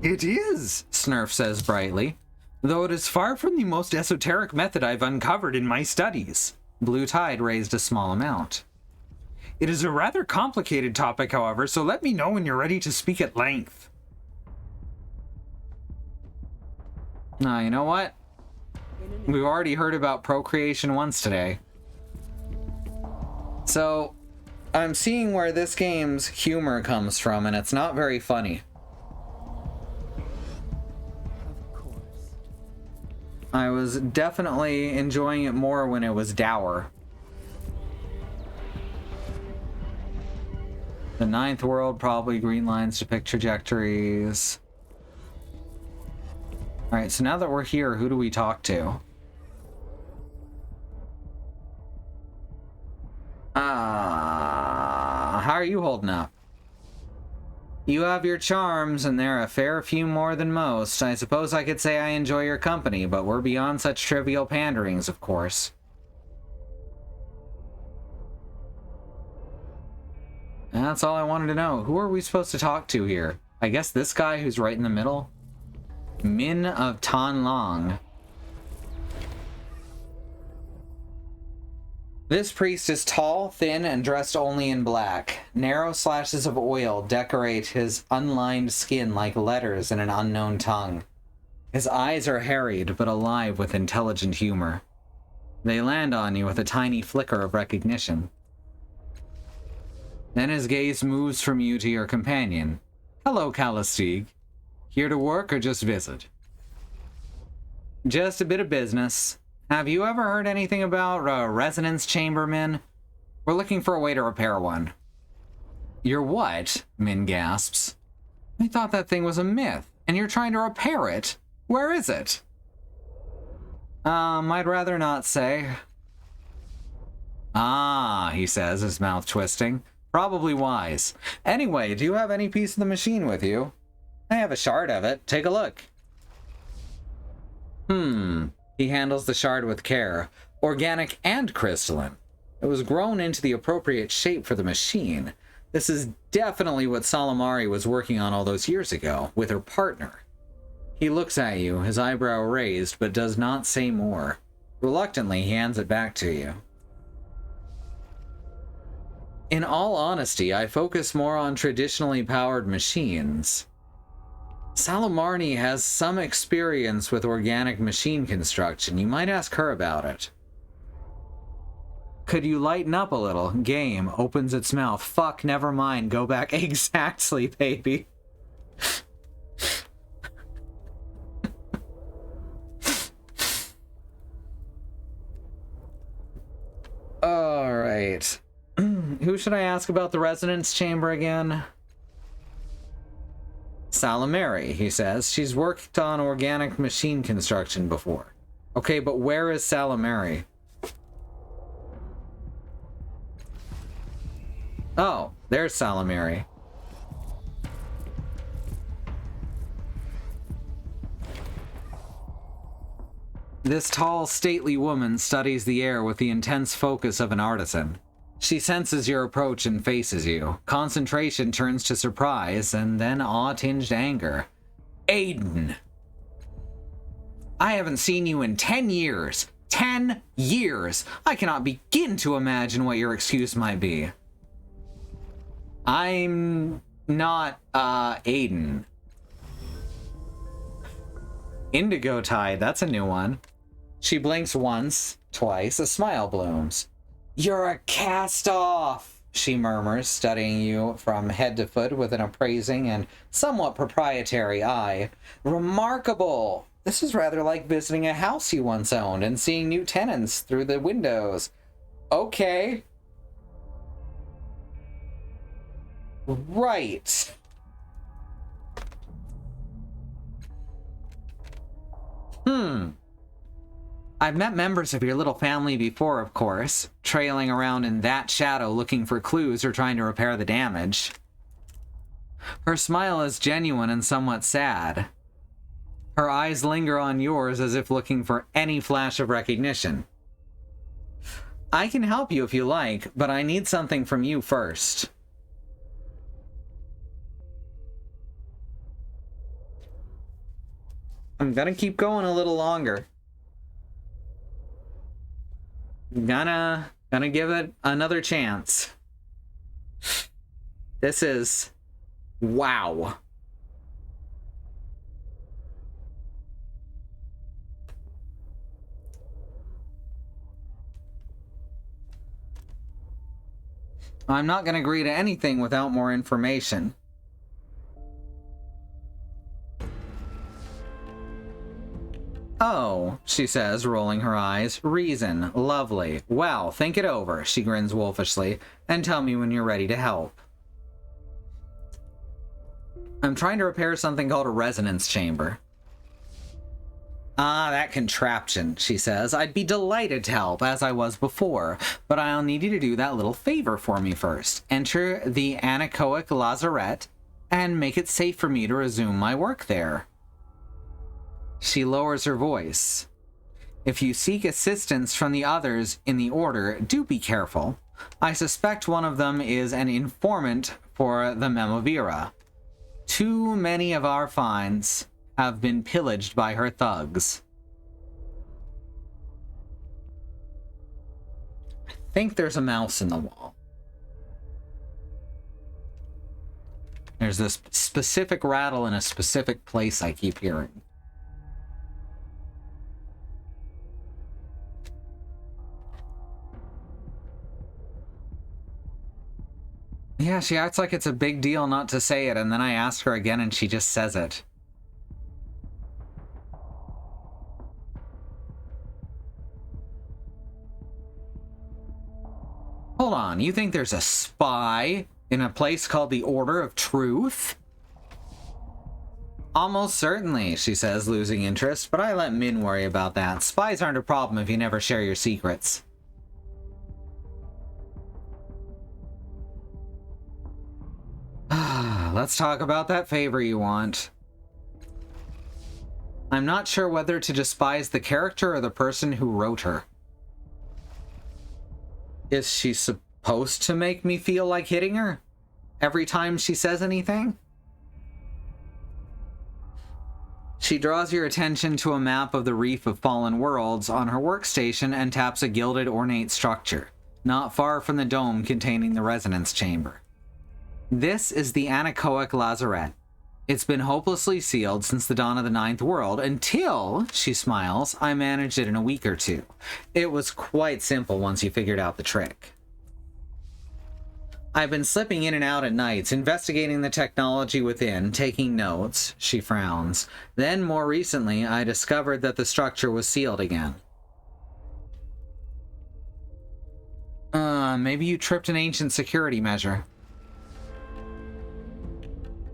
It is, Snurf says brightly, though it is far from the most esoteric method I've uncovered in my studies. Blue Tide raised a small amount. It is a rather complicated topic, however, so let me know when you're ready to speak at length. Now, you know what? We've already heard about procreation once today. So, I'm seeing where this game's humor comes from, and it's not very funny. Of course. I was definitely enjoying it more when it was dour. The ninth world, probably green lines depict trajectories. Alright, so now that we're here, who do we talk to? How are you holding up? You have your charms, and they're a fair few more than most. I suppose I could say I enjoy your company, but we're beyond such trivial panderings, of course. And that's all I wanted to know. Who are we supposed to talk to here? I guess this guy who's right in the middle? Min of Tan Long. This priest is tall, thin, and dressed only in black. Narrow slashes of oil decorate his unlined skin like letters in an unknown tongue. His eyes are harried, but alive with intelligent humor. They land on you with a tiny flicker of recognition. Then his gaze moves from you to your companion. Hello, Calistig. Here to work or just visit? Just a bit of business. Have you ever heard anything about Resonance Chambermen? We're looking for a way to repair one. You're what? Min gasps. I thought that thing was a myth, and you're trying to repair it. Where is it? I'd rather not say. Ah, he says, his mouth twisting. Probably wise. Anyway, do you have any piece of the machine with you? I have a shard of it. Take a look. He handles the shard with care. Organic and crystalline. It was grown into the appropriate shape for the machine. This is definitely what Salamari was working on all those years ago, with her partner. He looks at you, his eyebrow raised, but does not say more. Reluctantly, he hands it back to you. In all honesty, I focus more on traditionally powered machines. Salamarni has some experience with organic machine construction. You might ask her about it. Could you lighten up a little? Game opens its mouth. Fuck, never mind. Go back. Exactly, baby. All right. Who should I ask about the resonance chamber again? Salamari, he says. She's worked on organic machine construction before. Okay, but where is Salamari? Oh, there's Salamari. This tall, stately woman studies the air with the intense focus of an artisan. She senses your approach and faces you. Concentration turns to surprise, and then awe-tinged anger. Aiden! I haven't seen you in 10 years. 10 years! I cannot begin to imagine what your excuse might be. I'm not, Aiden. Indigo Tide, that's a new one. She blinks once, twice, a smile blooms. You're a cast-off, she murmurs, studying you from head to foot with an appraising and somewhat proprietary eye. Remarkable! This is rather like visiting a house you once owned and seeing new tenants through the windows. Okay. Right. I've met members of your little family before, of course, trailing around in that shadow looking for clues or trying to repair the damage. Her smile is genuine and somewhat sad. Her eyes linger on yours as if looking for any flash of recognition. I can help you if you like, but I need something from you first. I'm gonna keep going a little longer. Gonna give it another chance. This is... wow. I'm not gonna agree to anything without more information. Oh, she says, rolling her eyes. Reason. Lovely. Well, think it over, she grins wolfishly, and tell me when you're ready to help. I'm trying to repair something called a resonance chamber. Ah, that contraption, she says. I'd be delighted to help, as I was before, but I'll need you to do that little favor for me first. Enter the anechoic lazarette, and make it safe for me to resume my work there. She lowers her voice. If you seek assistance from the others in the order, do be careful. I suspect one of them is an informant for the Memovira. Too many of our finds have been pillaged by her thugs. I think there's a mouse in the wall. There's this specific rattle in a specific place I keep hearing. Yeah, she acts like it's a big deal not to say it, and then I ask her again and she just says it. Hold on, you think there's a spy in a place called the Order of Truth? Almost certainly, she says, losing interest, but I let Min worry about that. Spies aren't a problem if you never share your secrets. Let's talk about that favor you want. I'm not sure whether to despise the character or the person who wrote her. Is she supposed to make me feel like hitting her every time she says anything? She draws your attention to a map of the Reef of Fallen Worlds on her workstation and taps a gilded ornate structure, not far from the dome containing the resonance chamber. This is the anechoic lazaret. It's been hopelessly sealed since the dawn of the Ninth World until, she smiles, I managed it in a week or two. It was quite simple once you figured out the trick. I've been slipping in and out at nights, investigating the technology within, taking notes, she frowns. Then, more recently, I discovered that the structure was sealed again. Maybe you tripped an ancient security measure.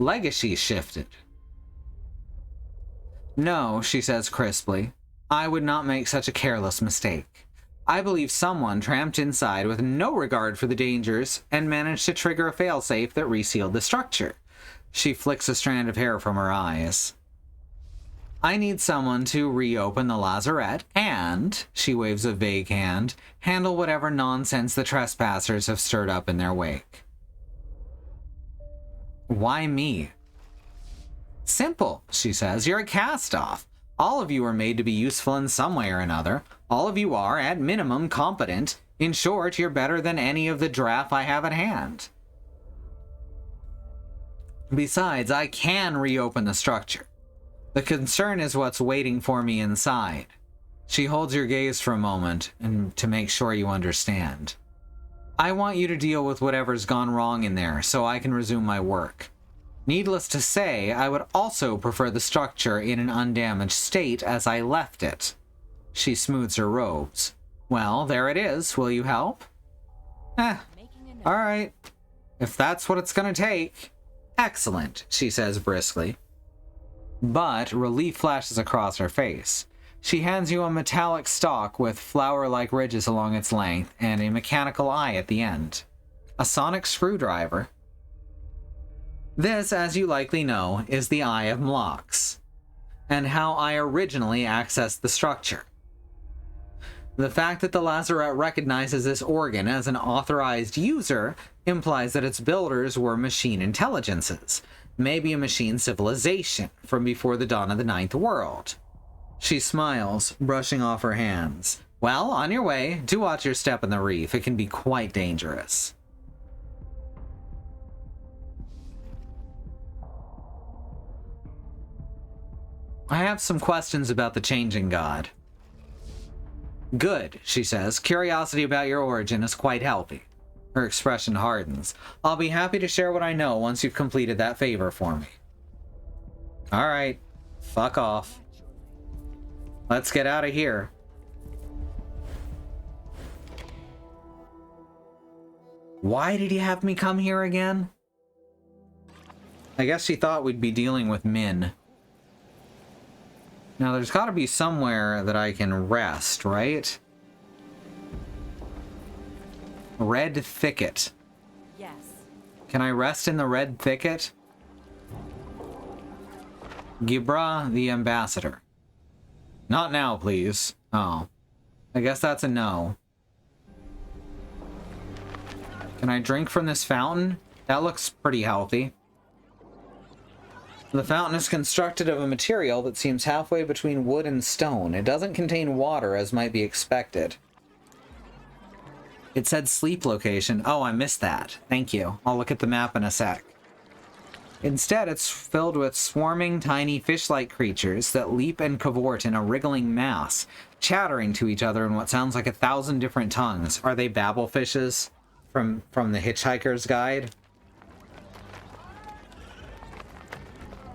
Legacy shifted. No, she says crisply. I would not make such a careless mistake. I believe someone tramped inside with no regard for the dangers and managed to trigger a failsafe that resealed the structure. She flicks a strand of hair from her eyes. I need someone to reopen the lazaret and, she waves a vague hand, handle whatever nonsense the trespassers have stirred up in their wake. Why me? Simple, she says. You're a cast-off. All of you are made to be useful in some way or another. All of you are, at minimum, competent. In short, you're better than any of the draft I have at hand. Besides, I can reopen the structure. The concern is what's waiting for me inside. She holds your gaze for a moment, and to make sure you understand. I want you to deal with whatever's gone wrong in there, so I can resume my work. Needless to say, I would also prefer the structure in an undamaged state as I left it. She smooths her robes. Well, there it is. Will you help? Alright. If that's what it's gonna take. Excellent, she says briskly. But relief flashes across her face. She hands you a metallic stalk with flower-like ridges along its length and a mechanical eye at the end. A sonic screwdriver. This, as you likely know, is the Eye of Mlox, and how I originally accessed the structure. The fact that the lazaret recognizes this organ as an authorized user implies that its builders were machine intelligences, maybe a machine civilization from before the dawn of the Ninth World. She smiles, brushing off her hands. Well, on your way. Do watch your step in the reef. It can be quite dangerous. I have some questions about the Changing God. Good, she says. Curiosity about your origin is quite healthy. Her expression hardens. I'll be happy to share what I know once you've completed that favor for me. Alright. Fuck off. Let's get out of here. Why did he have me come here again? I guess she thought we'd be dealing with Min. Now, there's got to be somewhere that I can rest, right? Red Thicket. Yes. Can I rest in the Red Thicket? Gibra the Ambassador. Not now, please. Oh. I guess that's a no. Can I drink from this fountain? That looks pretty healthy. The fountain is constructed of a material that seems halfway between wood and stone. It doesn't contain water, as might be expected. It said sleep location. Oh, I missed that. Thank you. I'll look at the map in a sec. Instead, it's filled with swarming tiny fish-like creatures that leap and cavort in a wriggling mass, chattering to each other in what sounds like 1,000 different tongues. Are they babble fishes from the Hitchhiker's Guide?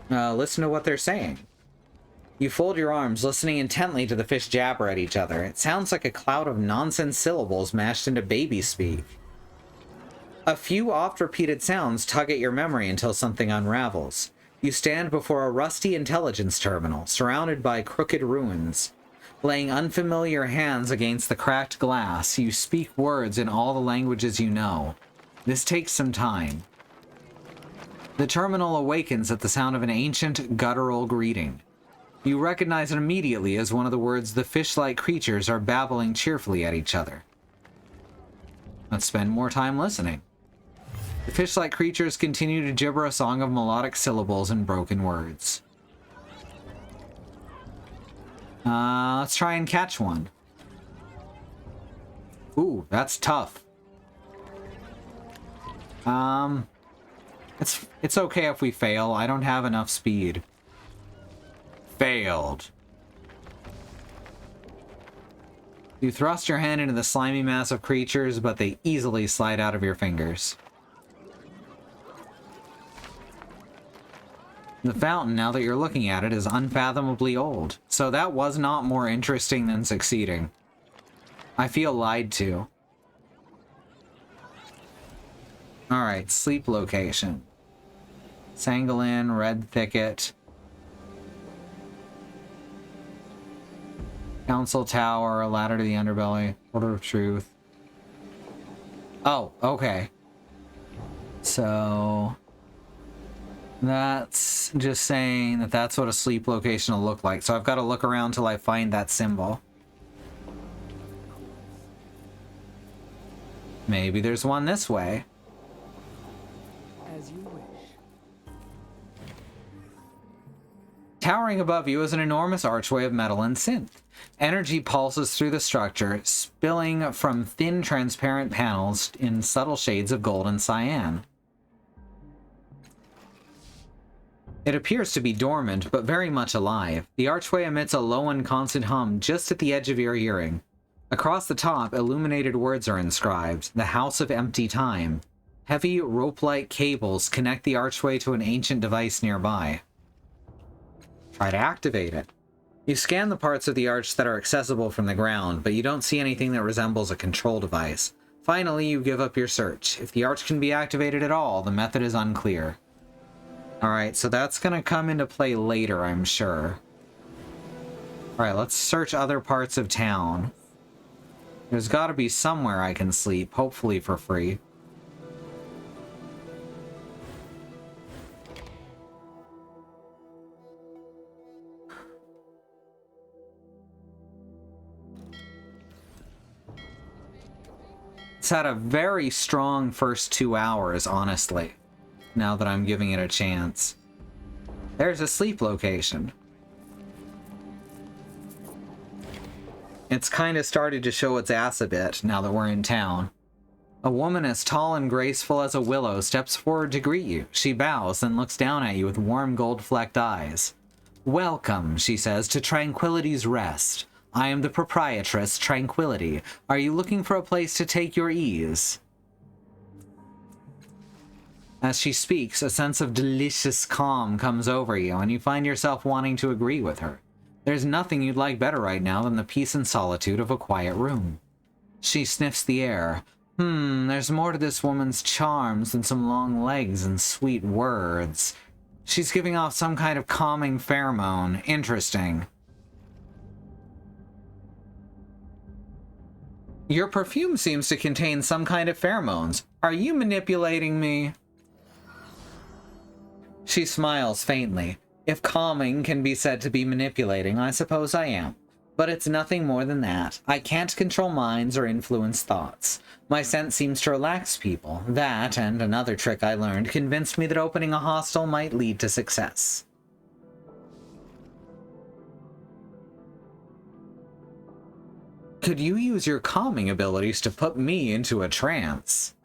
Listen to what they're saying. You fold your arms, listening intently to the fish jabber at each other. It sounds like a cloud of nonsense syllables mashed into baby speak. A few oft-repeated sounds tug at your memory until something unravels. You stand before a rusty intelligence terminal, surrounded by crooked ruins. Laying unfamiliar hands against the cracked glass, you speak words in all the languages you know. This takes some time. The terminal awakens at the sound of an ancient, guttural greeting. You recognize it immediately as one of the words the fish-like creatures are babbling cheerfully at each other. Let's spend more time listening. The fish-like creatures continue to gibber a song of melodic syllables and broken words. Let's try and catch one. Ooh, that's tough. It's okay if we fail. I don't have enough speed. Failed. You thrust your hand into the slimy mass of creatures, but they easily slide out of your fingers. The fountain, now that you're looking at it, is unfathomably old. So that was not more interesting than succeeding. I feel lied to. Alright, sleep location. Sangolin, Red Thicket. Council Tower, Ladder to the Underbelly, Order of Truth. Oh, okay. So... that's just saying that that's what a sleep location will look like. So I've got to look around till I find that symbol. Maybe there's one this way. As you wish. Towering above you is an enormous archway of metal and synth. Energy pulses through the structure, spilling from thin, transparent panels in subtle shades of gold and cyan. It appears to be dormant, but very much alive. The archway emits a low and constant hum just at the edge of your hearing. Across the top, illuminated words are inscribed, "The House of Empty Time." Heavy, rope-like cables connect the archway to an ancient device nearby. Try to activate it. You scan the parts of the arch that are accessible from the ground, but you don't see anything that resembles a control device. Finally, you give up your search. If the arch can be activated at all, the method is unclear. Alright, so that's gonna come into play later, I'm sure. Alright, let's search other parts of town. There's gotta be somewhere I can sleep, hopefully for free. It's had a very strong first 2 hours, honestly. Now that I'm giving it a chance. There's a sleep location. It's kind of started to show its ass a bit now that we're in town. A woman as tall and graceful as a willow steps forward to greet you. She bows, then looks down at you with warm gold-flecked eyes. "Welcome," she says, "to Tranquility's Rest. I am the proprietress, Tranquility. Are you looking for a place to take your ease?" As she speaks, a sense of delicious calm comes over you, and you find yourself wanting to agree with her. There's nothing you'd like better right now than the peace and solitude of a quiet room. She sniffs the air. There's more to this woman's charms than some long legs and sweet words. She's giving off some kind of calming pheromone. Interesting. Your perfume seems to contain some kind of pheromones. Are you manipulating me? She smiles faintly. If calming can be said to be manipulating, I suppose I am. But it's nothing more than that. I can't control minds or influence thoughts. My scent seems to relax people. That, and another trick I learned, convinced me that opening a hostel might lead to success. Could you use your calming abilities to put me into a trance?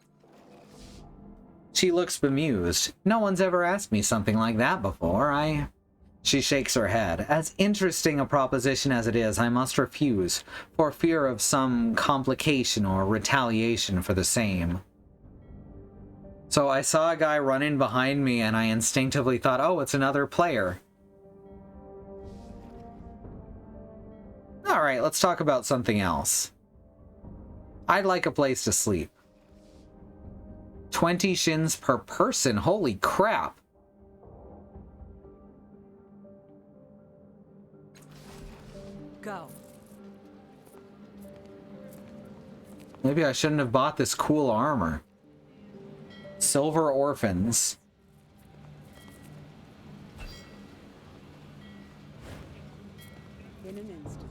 She looks bemused. No one's ever asked me something like that before. She shakes her head. As interesting a proposition as it is, I must refuse, for fear of some complication or retaliation for the same. So I saw a guy run in behind me and I instinctively thought, oh, it's another player. Alright, let's talk about something else. I'd like a place to sleep. 20 shins per person. Holy crap. Go. Maybe I shouldn't have bought this cool armor. Silver Orphans. In an instant.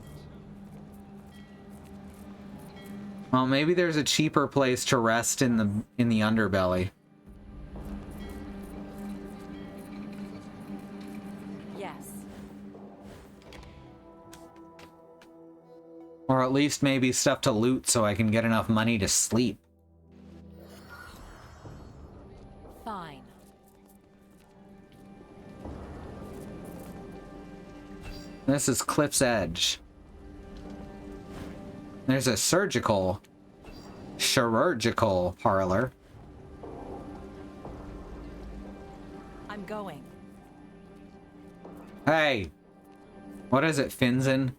Well, maybe there's a cheaper place to rest in the underbelly. Yes. Or at least maybe stuff to loot so I can get enough money to sleep. Fine. This is Cliff's Edge. There's a chirurgical parlor. I'm going. Hey! What is it, Finzen?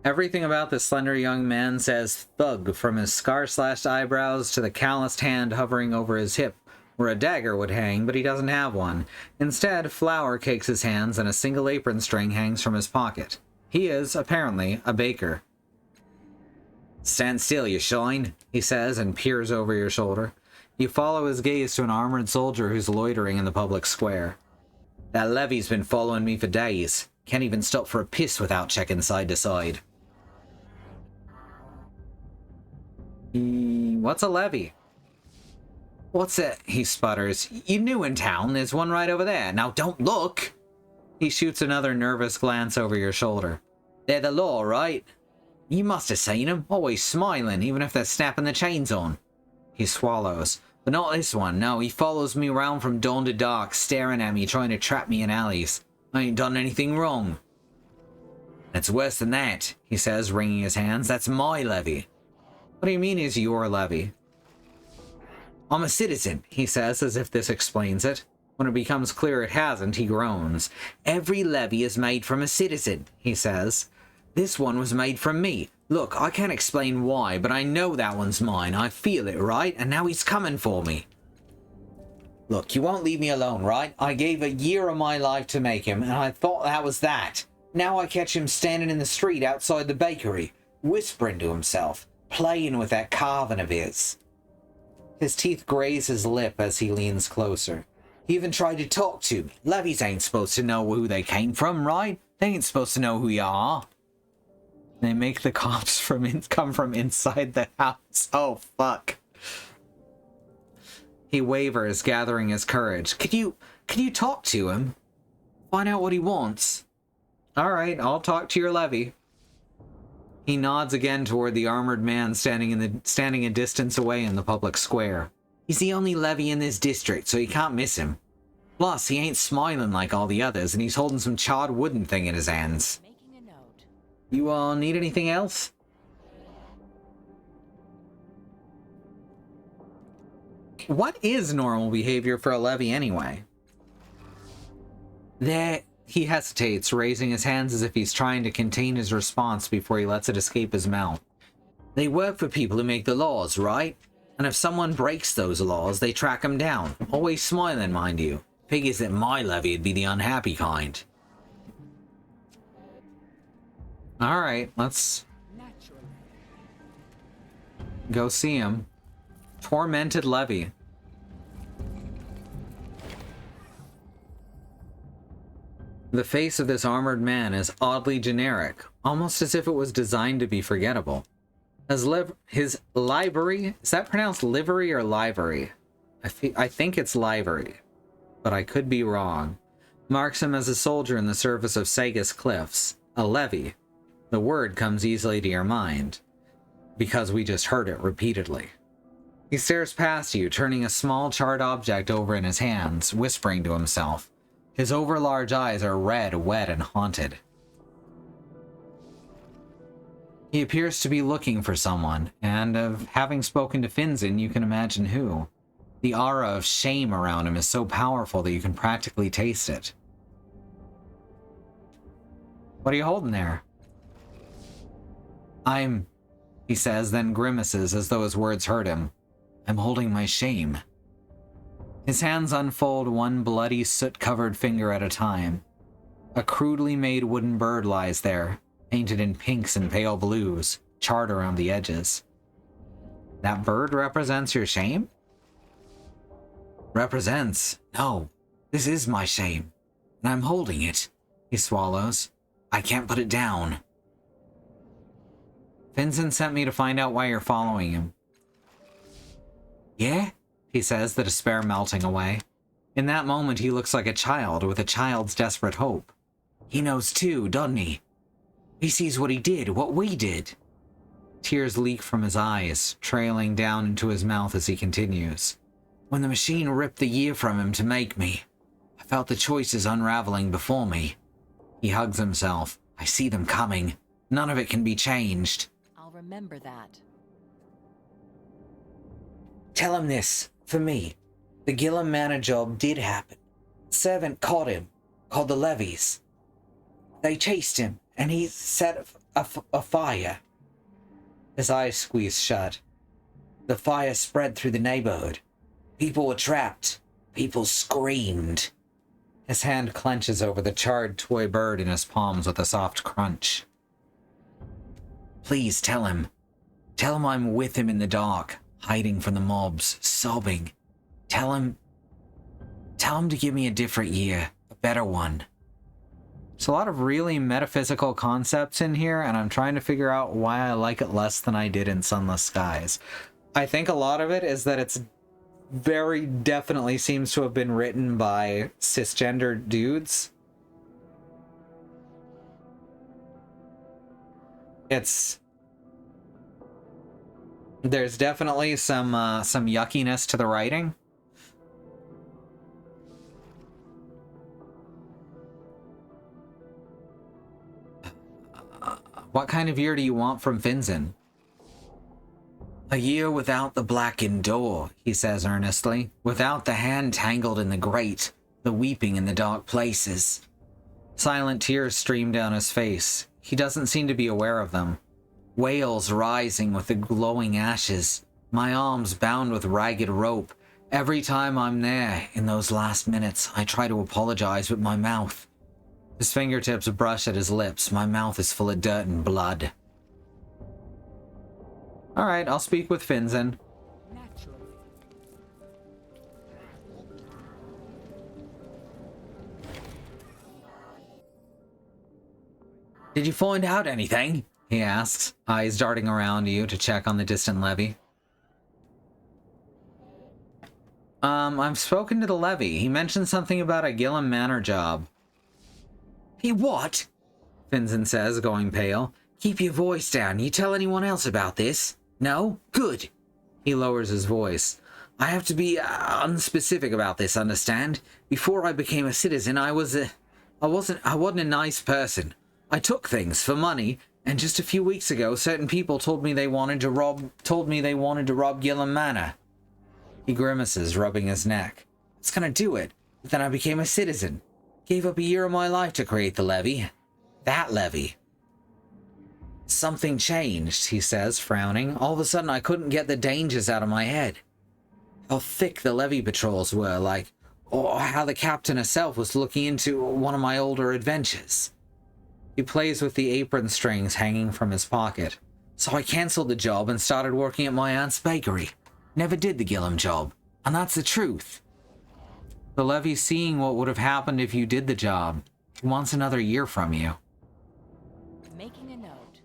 Everything about the slender young man says thug, from his scar-slashed eyebrows to the calloused hand hovering over his hip, where a dagger would hang, but he doesn't have one. Instead, flour cakes his hands and a single apron string hangs from his pocket. He is, apparently, a baker. Stand still, you shine, he says, and peers over your shoulder. You follow his gaze to an armored soldier who's loitering in the public square. That levy's been following me for days. Can't even stop for a piss without checking side to side. What's a levy? What's it? He sputters. You new in town? There's one right over there. Now don't look! He shoots another nervous glance over your shoulder. They're the law, right? You must have seen them. Always smiling, even if they're snapping the chains on. He swallows. But not this one. No, he follows me around from dawn to dark, staring at me, trying to trap me in alleys. I ain't done anything wrong. It's worse than that, he says, wringing his hands. That's my levy. What do you mean is your levy? I'm a citizen, he says, as if this explains it. When it becomes clear it hasn't, he groans. Every levy is made from a citizen, he says. This one was made from me. Look, I can't explain why, but I know that one's mine. I feel it, right? And now he's coming for me. Look, you won't leave me alone, right? I gave a year of my life to make him, and I thought that was that. Now I catch him standing in the street outside the bakery, whispering to himself, playing with that carving of his. His teeth graze his lip as he leans closer. He even tried to talk to me. Levies ain't supposed to know who they came from, right? They ain't supposed to know who you are. They make the cops come from inside the house. Oh, fuck. He wavers, gathering his courage. Could you talk to him? Find out what he wants. All right, I'll talk to your levy. He nods again toward the armored man standing a distance away in the public square. He's the only levy in this district, so you can't miss him. Plus, he ain't smiling like all the others, and he's holding some charred wooden thing in his hands. Making a note. You all need anything else? What is normal behavior for a levy anyway? He hesitates, raising his hands as if he's trying to contain his response before he lets it escape his mouth. They work for people who make the laws, right? And if someone breaks those laws, they track them down. Always smiling, mind you. Figures that my levy would be the unhappy kind. Alright, let's Naturally. go see him. Tormented levy. The face of this armored man is oddly generic, almost as if it was designed to be forgettable. His livery, is that pronounced livery or livery? I think it's livery, but I could be wrong. Marks him as a soldier in the service of Sagus Cliffs, a levy. The word comes easily to your mind, because we just heard it repeatedly. He stares past you, turning a small charred object over in his hands, whispering to himself. His overlarge eyes are red, wet, and haunted. He appears to be looking for someone, and of having spoken to Finzen, you can imagine who. The aura of shame around him is so powerful that you can practically taste it. What are you holding there? he says, then grimaces as though his words hurt him. I'm holding my shame. His hands unfold one bloody, soot-covered finger at a time. A crudely made wooden bird lies there, painted in pinks and pale blues, charred around the edges. That bird represents your shame? Represents? No. This is my shame. And I'm holding it. He swallows. I can't put it down. Finzen sent me to find out why you're following him. Yeah? He says, the despair melting away. In that moment, he looks like a child with a child's desperate hope. He knows too, doesn't he? He sees what he did, what we did. Tears leak from his eyes, trailing down into his mouth as he continues. When the machine ripped the year from him to make me, I felt the choices unraveling before me. He hugs himself. I see them coming. None of it can be changed. I'll remember that. Tell him this, for me. The Gillam Manor job did happen. Servant caught him, called the levies. They chased him, and he set a fire. His eyes squeezed shut. The fire spread through the neighborhood. People were trapped. People screamed. His hand clenches over the charred toy bird in his palms with a soft crunch. Please tell him. Tell him I'm with him in the dark, hiding from the mobs, sobbing. Tell him to give me a different year, a better one. There's a lot of really metaphysical concepts in here, and I'm trying to figure out why I like it less than I did in Sunless Skies. I think a lot of it is that it's very definitely seems to have been written by cisgender dudes. There's definitely some yuckiness to the writing. What kind of year do you want from Finzen? A year without the blackened door, he says earnestly, without the hand tangled in the grate, the weeping in the dark places. Silent tears stream down his face. He doesn't seem to be aware of them. Wails rising with the glowing ashes, my arms bound with ragged rope. Every time I'm there, in those last minutes, I try to apologize with my mouth. His fingertips brush at his lips. My mouth is full of dirt and blood. Alright, I'll speak with Finzen. Naturally. Did you find out anything? He asks, eyes darting around you to check on the distant levy. I've spoken to the levy. He mentioned something about a Gillam Manor job. He what? Finzen says, going pale. Keep your voice down. You tell anyone else about this? No? Good. He lowers his voice. I have to be unspecific about this, understand? Before I became a citizen, I wasn't a nice person. I took things for money, and just a few weeks ago, certain people told me they wanted to rob Gillam Manor. He grimaces, rubbing his neck. It's gonna do it. But then I became a citizen. Gave up a year of my life to create the levy. That levy. Something changed, he says, frowning. All of a sudden, I couldn't get the dangers out of my head. How thick the levy patrols were, or how the captain herself was looking into one of my older adventures. He plays with the apron strings hanging from his pocket. So I cancelled the job and started working at my aunt's bakery. Never did the Gillam job, and that's the truth. The levy's seeing what would have happened if you did the job. He wants another year from you. Making a note.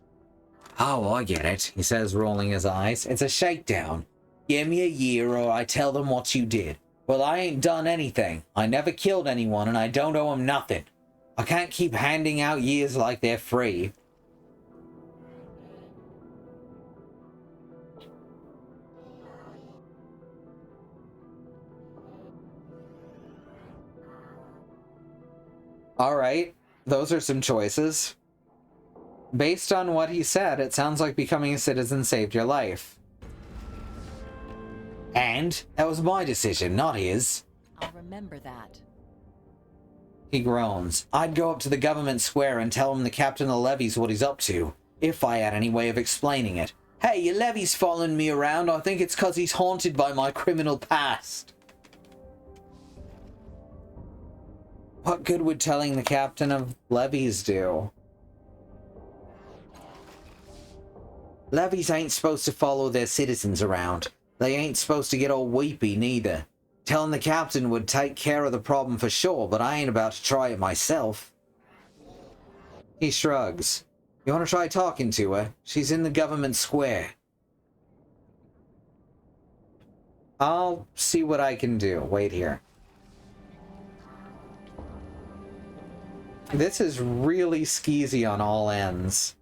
Oh, I get it, he says, rolling his eyes. It's a shakedown. Give me a year or I tell them what you did. Well, I ain't done anything. I never killed anyone and I don't owe them nothing. I can't keep handing out years like they're free. Alright, those are some choices. Based on what he said, it sounds like becoming a citizen saved your life. And that was my decision, not his. I'll remember that. He groans. I'd go up to the government square and tell him the captain of the levy's what he's up to, if I had any way of explaining it. Hey, your levy's following me around. I think it's 'cause he's haunted by my criminal past. What good would telling the captain of levies do? Levies ain't supposed to follow their citizens around. They ain't supposed to get all weepy, neither. Telling the captain would take care of the problem for sure, but I ain't about to try it myself. He shrugs. You want to try talking to her? She's in the government square. I'll see what I can do. Wait here. This is really skeezy on all ends.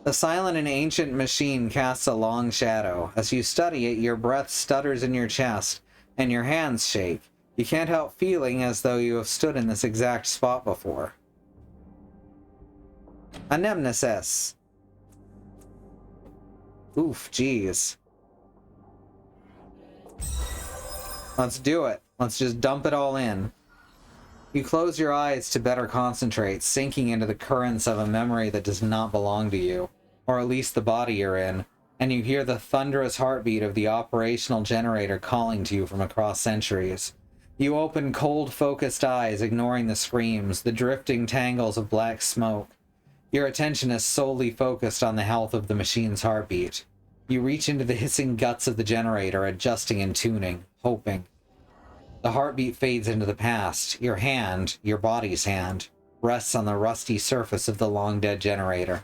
The silent and ancient machine casts a long shadow. As you study it, your breath stutters in your chest, and your hands shake. You can't help feeling as though you have stood in this exact spot before. A nemesis. Oof, jeez. Let's do it. Let's just dump it all in. You close your eyes to better concentrate, sinking into the currents of a memory that does not belong to you, or at least the body you're in, and you hear the thunderous heartbeat of the operational generator calling to you from across centuries. You open cold, focused eyes, ignoring the screams, the drifting tangles of black smoke. Your attention is solely focused on the health of the machine's heartbeat. You reach into the hissing guts of the generator, adjusting and tuning, hoping. The heartbeat fades into the past. Your hand, your body's hand, rests on the rusty surface of the long-dead generator.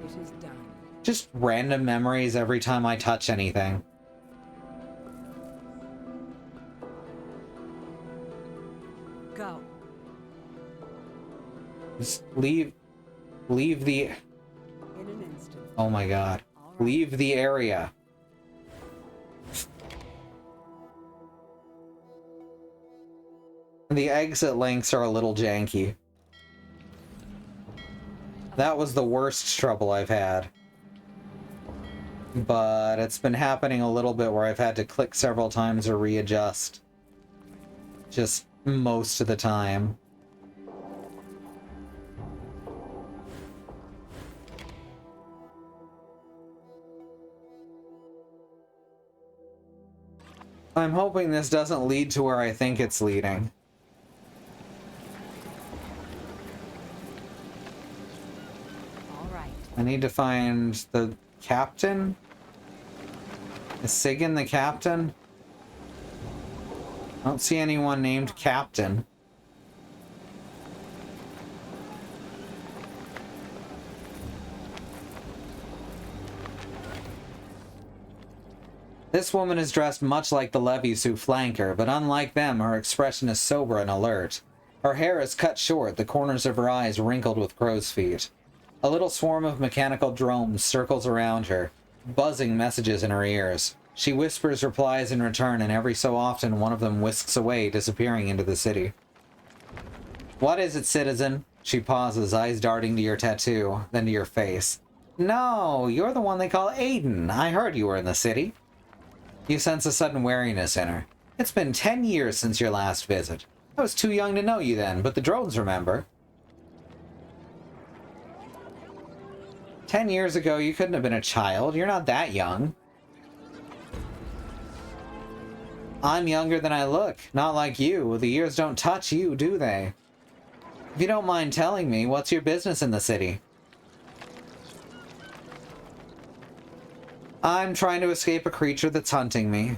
It is done. Just random memories every time I touch anything. Go. Just leave the... In an instant. Oh my god. All right. Leave the area. The exit links are a little janky. That was the worst trouble I've had. But it's been happening a little bit where I've had to click several times or readjust. Just most of the time. I'm hoping this doesn't lead to where I think it's leading. All right. I need to find the captain? Is Sigyn the captain? I don't see anyone named Captain. This woman is dressed much like the levies who flank her, but unlike them, her expression is sober and alert. Her hair is cut short, the corners of her eyes wrinkled with crow's feet. A little swarm of mechanical drones circles around her, buzzing messages in her ears. She whispers replies in return, and every so often one of them whisks away, disappearing into the city. What is it, citizen? She pauses, eyes darting to your tattoo, then to your face. No, you're the one they call Aiden. I heard you were in the city. You sense a sudden wariness in her. It's been 10 years since your last visit. I was too young to know you then, but the drones remember. 10 years ago, you couldn't have been a child. You're not that young. I'm younger than I look. Not like you. The years don't touch you, do they? If you don't mind telling me, what's your business in the city? I'm trying to escape a creature that's hunting me.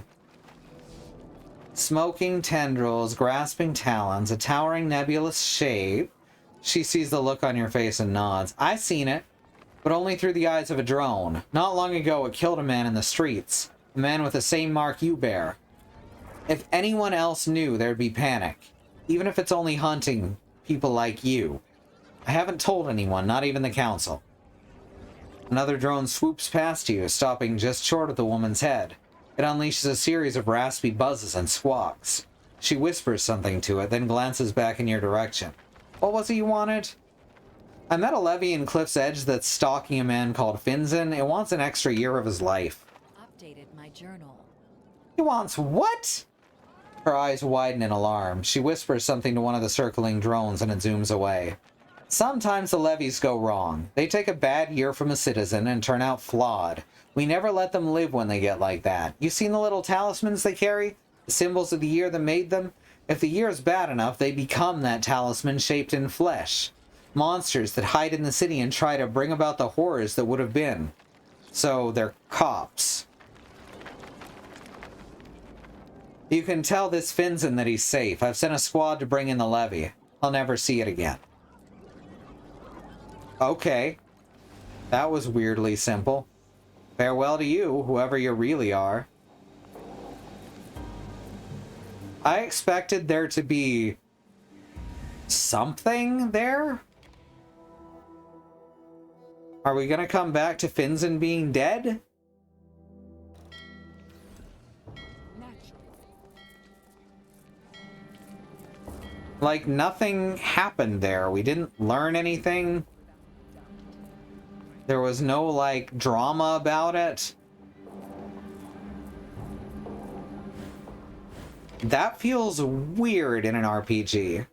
Smoking tendrils, grasping talons, a towering nebulous shape. She sees the look on your face and nods. I've seen it, but only through the eyes of a drone. Not long ago, it killed a man in the streets. A man with the same mark you bear. If anyone else knew, there'd be panic. Even if it's only hunting people like you. I haven't told anyone, not even the council. Another drone swoops past you, stopping just short of the woman's head. It unleashes a series of raspy buzzes and squawks. She whispers something to it, then glances back in your direction. What was it you wanted? I met a levy in Cliff's Edge that's stalking a man called Finzen. It wants an extra year of his life. Updated my journal. He wants what? Her eyes widen in alarm. She whispers something to one of the circling drones and it zooms away. Sometimes the levies go wrong. They take a bad year from a citizen and turn out flawed. We never let them live when they get like that. You seen the little talismans they carry? The symbols of the year that made them? If the year is bad enough, they become that talisman shaped in flesh. Monsters that hide in the city and try to bring about the horrors that would have been. So they're cops. You can tell this Finzen that he's safe. I've sent a squad to bring in the levy. I'll never see it again. Okay. That was weirdly simple. Farewell to you, whoever you really are. I expected there to be something there. Are we gonna come back to Finzen being dead? Like, nothing happened there. We didn't learn anything. There was no, like, drama about it. That feels weird in an RPG.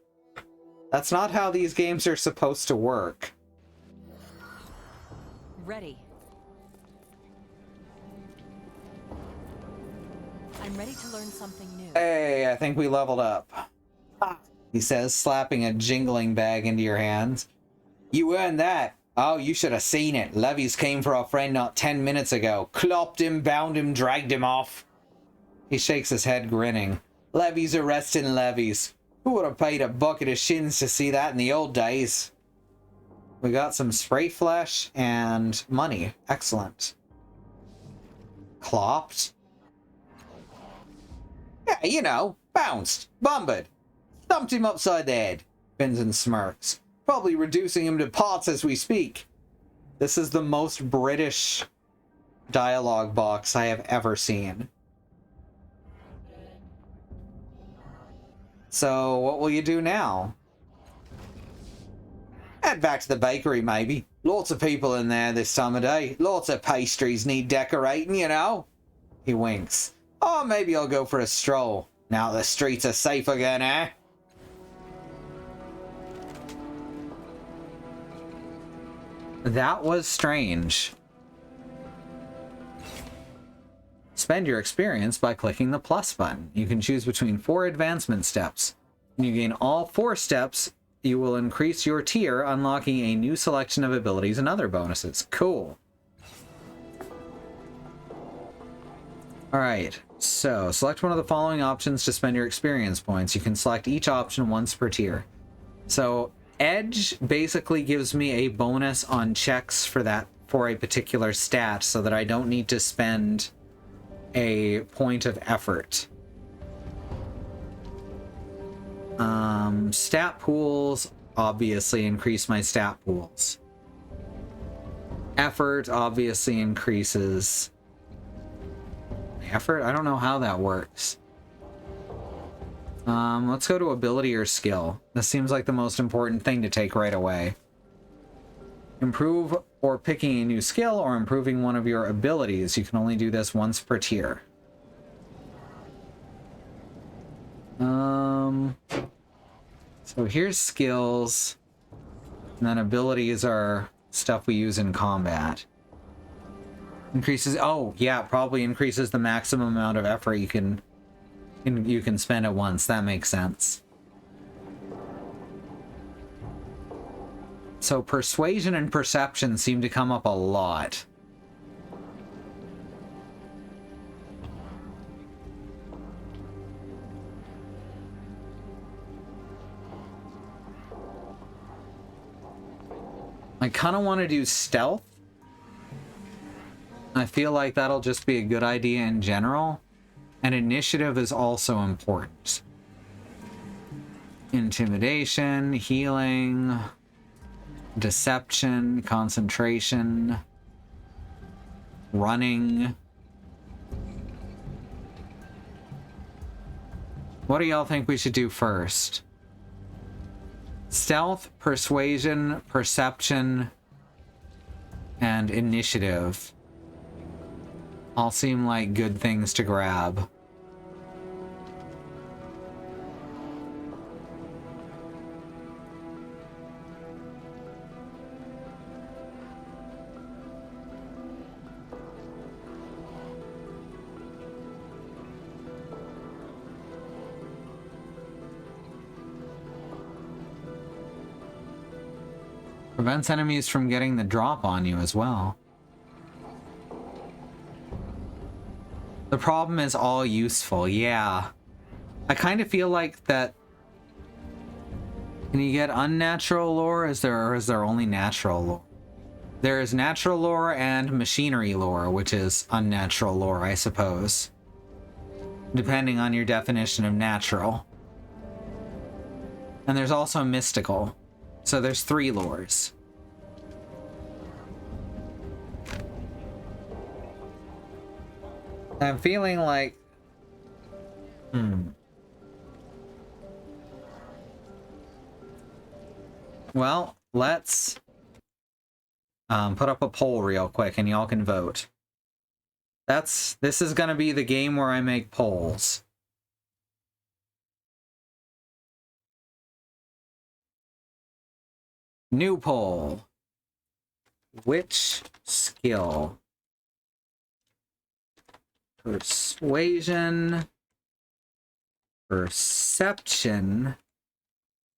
That's not how these games are supposed to work. Ready. I'm ready to learn something new. Hey, I think we leveled up. He says, slapping a jingling bag into your hands. You earned that. Oh, you should have seen it. Levies came for our friend not 10 minutes ago. Clopped him, bound him, dragged him off. He shakes his head, grinning. Levies arresting levies. Who would have paid a bucket of shins to see that in the old days? We got some spray flesh and money. Excellent. Clopped? Yeah, you know, bounced, bumbered. Thumped him upside the head. Finzen smirks. Probably reducing him to parts as we speak. This is the most British dialogue box I have ever seen. So, what will you do now? Head back to the bakery, maybe. Lots of people in there this time of day. Lots of pastries need decorating, you know? He winks. Or maybe I'll go for a stroll. Now the streets are safe again, eh? That was strange. Spend your experience by clicking the plus button. You can choose between 4 advancement steps. When you gain all 4 steps, you will increase your tier, unlocking a new selection of abilities and other bonuses. Cool. Alright, so select one of the following options to spend your experience points. You can select each option once per tier. So Edge basically gives me a bonus on checks for a particular stat so that I don't need to spend a point of effort. Stat pools obviously increase my stat pools. Effort obviously increases effort. I don't know how that works. Let's go to ability or skill. This seems like the most important thing to take right away. Improve or picking a new skill or improving one of your abilities. You can only do this once per tier. So here's skills. And then abilities are stuff we use in combat. Increases, oh yeah, probably increases the maximum amount of effort you can spend at once. That makes sense. So persuasion and perception seem to come up a lot. I kind of want to do stealth. I feel like that'll just be a good idea in general. And initiative is also important. Intimidation, healing, deception, concentration, running. What do y'all think we should do first? Stealth, persuasion, perception, and initiative all seem like good things to grab. Prevents enemies from getting the drop on you as well. The problem is all useful, yeah. I kind of feel like that... Can you get unnatural lore? Or is there only natural lore? There is natural lore and machinery lore, which is unnatural lore, I suppose. Depending on your definition of natural. And there's also mystical. So there's 3 lores. I'm feeling like... Well, let's put up a poll real quick and y'all can vote. This is gonna be the game where I make polls. New poll. Which skill? Persuasion, perception,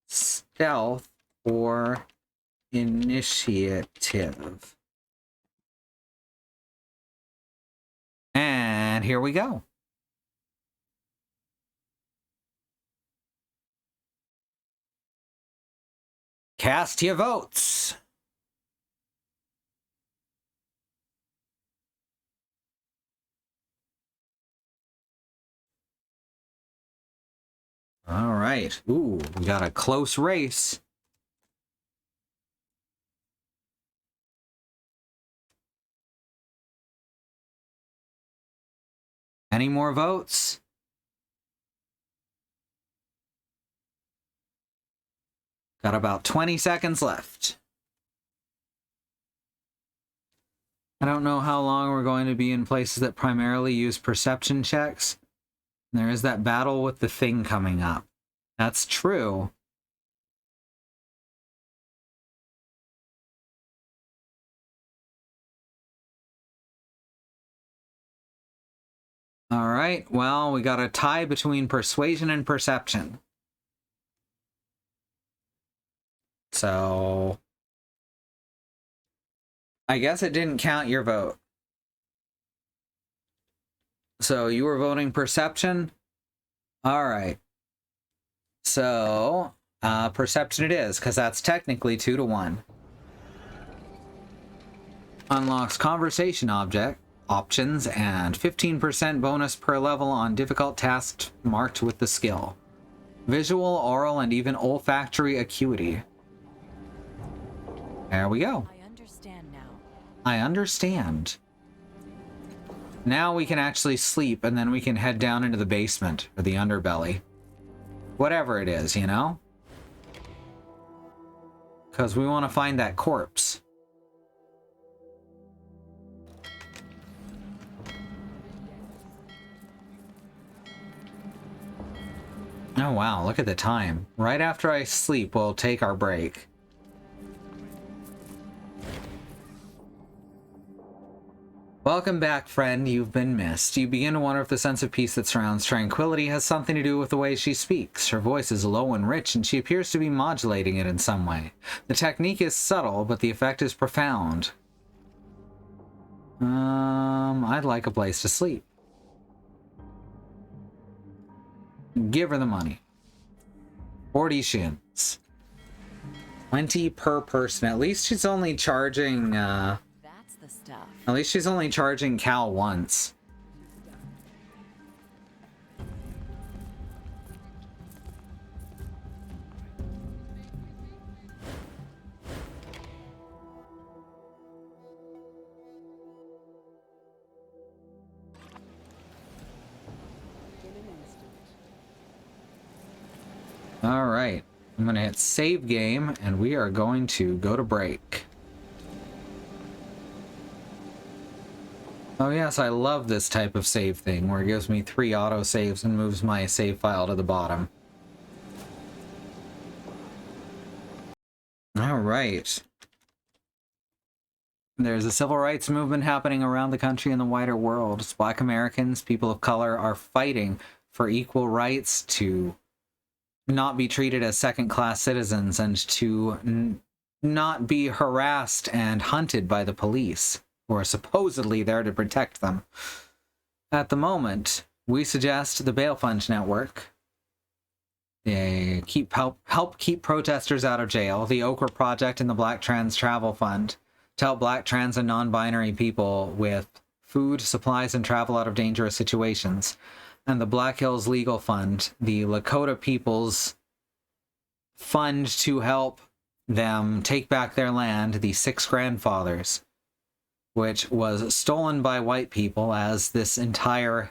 stealth, or initiative? And here we go. Cast your votes. All right. Ooh, we got a close race. Any more votes? Got about 20 seconds left. I don't know how long we're going to be in places that primarily use perception checks. There is that battle with the thing coming up. That's true. All right, well, we got a tie between persuasion and perception. So I guess it didn't count your vote. So you were voting perception? All right. So perception it is, because that's technically 2-1. Unlocks conversation options and 15% bonus per level on difficult tasks marked with the skill. Visual, oral, and even olfactory acuity. There we go. I understand now. I understand. Now we can actually sleep, and then we can head down into the basement, or the underbelly. Whatever it is, you know? Because we want to find that corpse. Oh wow, look at the time. Right after I sleep, we'll take our break. Welcome back, friend. You've been missed. You begin to wonder if the sense of peace that surrounds Tranquility has something to do with the way she speaks. Her voice is low and rich, and she appears to be modulating it in some way. The technique is subtle, but the effect is profound. I'd like a place to sleep. Give her the money. 40 shins. 20 per person. At least she's only charging, That's the stuff. At least she's only charging Cal once. In an instant. All right. I'm going to hit save game, and we are going to go to break. Oh yes, I love this type of save thing, where it gives me 3 auto saves and moves my save file to the bottom. All right. There's a civil rights movement happening around the country and the wider world. Black Americans, people of color, are fighting for equal rights to not be treated as second-class citizens and to not be harassed and hunted by the police, who are supposedly there to protect them. At the moment, we suggest the Bail Fund Network. They help keep protesters out of jail, the Okra Project and the Black Trans Travel Fund to help Black, trans, and non-binary people with food, supplies, and travel out of dangerous situations, and the Black Hills Legal Fund, the Lakota People's Fund to help them take back their land, the Six Grandfathers, which was stolen by white people, as this entire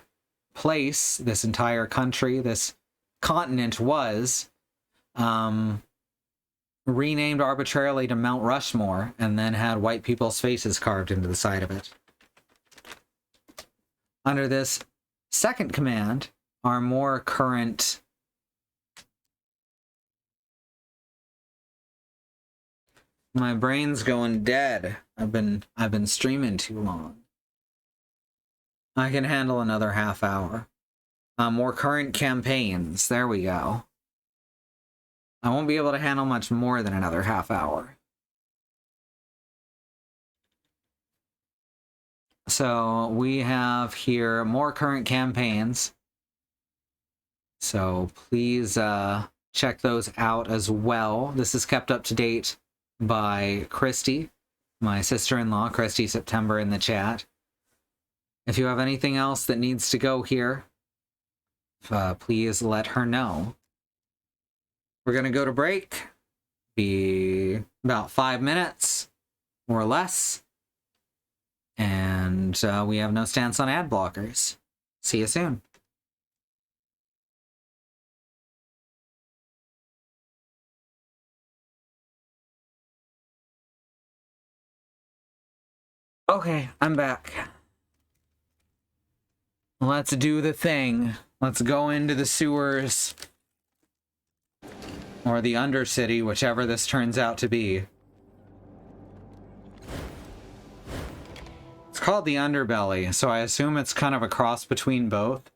place, this entire country, this continent was renamed arbitrarily to Mount Rushmore and then had white people's faces carved into the side of it. Under this second command are more current my brain's going dead. I've been streaming too long. I can handle another half hour. More current campaigns. There we go. I won't be able to handle much more than another half hour. So we have here more current campaigns. So please check those out as well. This is kept up to date by Christy, my sister-in-law, Christy September, in the chat. If you have anything else that needs to go here, please let her know. We're going to go to break. Be about 5 minutes or less. And we have no stance on ad blockers. See you soon. Okay, I'm back. Let's do the thing. Let's go into the sewers. Or the Undercity, whichever this turns out to be. It's called the Underbelly, so I assume it's kind of a cross between both.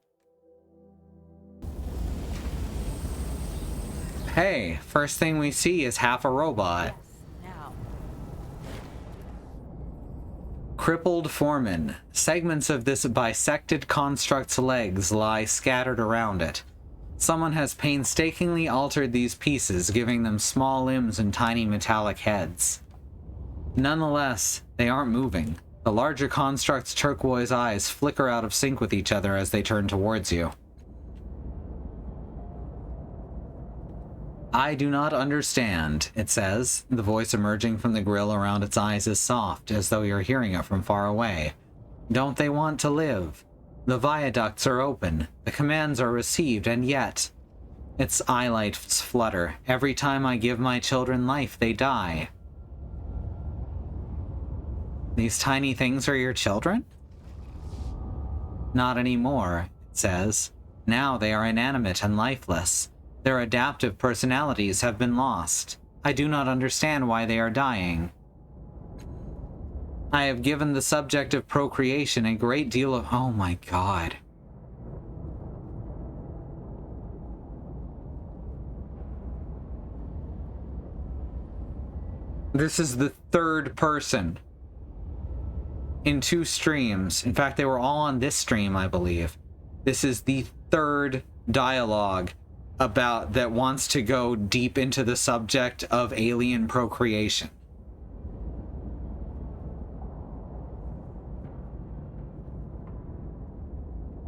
Hey, first thing we see is half a robot. Now. Crippled foreman. Segments of this bisected construct's legs lie scattered around it. Someone has painstakingly altered these pieces, giving them small limbs and tiny metallic heads. Nonetheless, they aren't moving. The larger construct's turquoise eyes flicker out of sync with each other as they turn towards you. I do not understand, it says. The voice emerging from the grill around its eyes is soft, as though you're hearing it from far away. Don't they want to live? The viaducts are open, the commands are received, and yet... Its eyelights flutter. Every time I give my children life, they die. These tiny things are your children? Not anymore, it says. Now they are inanimate and lifeless. Their adaptive personalities have been lost. I do not understand why they are dying. I have given the subject of procreation a great deal of... Oh my god. This is the third person in 2 streams. In fact, they were all on this stream, I believe. This is the third dialogue about that wants to go deep into the subject of alien procreation.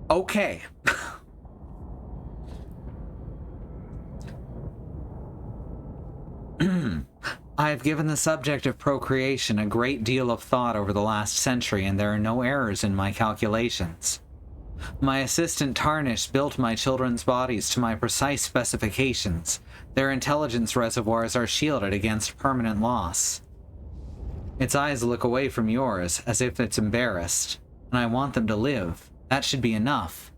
Okay. I have given the subject of procreation a great deal of thought over the last century, and there are no errors in my calculations. My assistant Tarnish built my children's bodies to my precise specifications. Their intelligence reservoirs are shielded against permanent loss. Its eyes look away from yours, as if it's embarrassed, and I want them to live. That should be enough.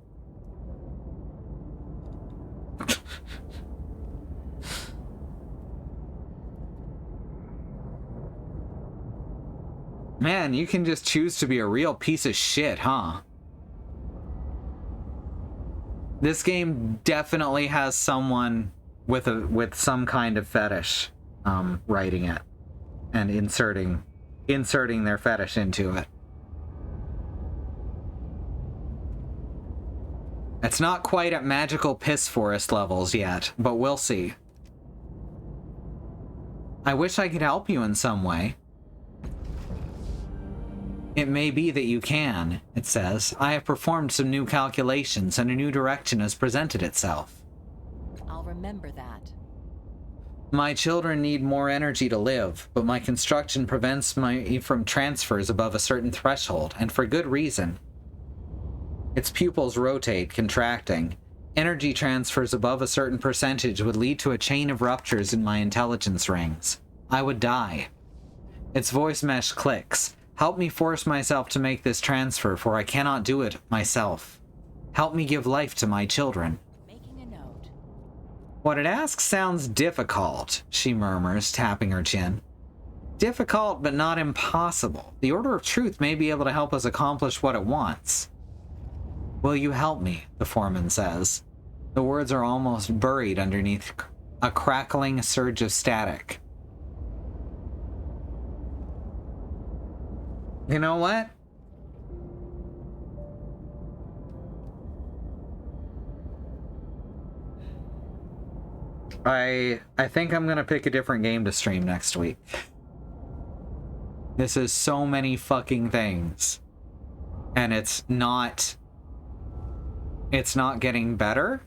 Man, you can just choose to be a real piece of shit, huh? This game definitely has someone with some kind of fetish writing it. and inserting their fetish into it. It's not quite at magical piss forest levels yet, but we'll see. I wish I could help you in some way. It may be that you can, it says. I have performed some new calculations and a new direction has presented itself. I'll remember that. My children need more energy to live, but my construction prevents me from transfers above a certain threshold, and for good reason. Its pupils rotate, contracting. Energy transfers above a certain percentage would lead to a chain of ruptures in my intelligence rings. I would die. Its voice mesh clicks. Help me force myself to make this transfer, for I cannot do it myself. Help me give life to my children. Making a note. What it asks sounds difficult, she murmurs, tapping her chin. Difficult, but not impossible. The Order of Truth may be able to help us accomplish what it wants. Will you help me? The foreman says. The words are almost buried underneath a crackling surge of static. You know what? I think I'm gonna pick a different game to stream next week. This is so many fucking things. And it's not getting better.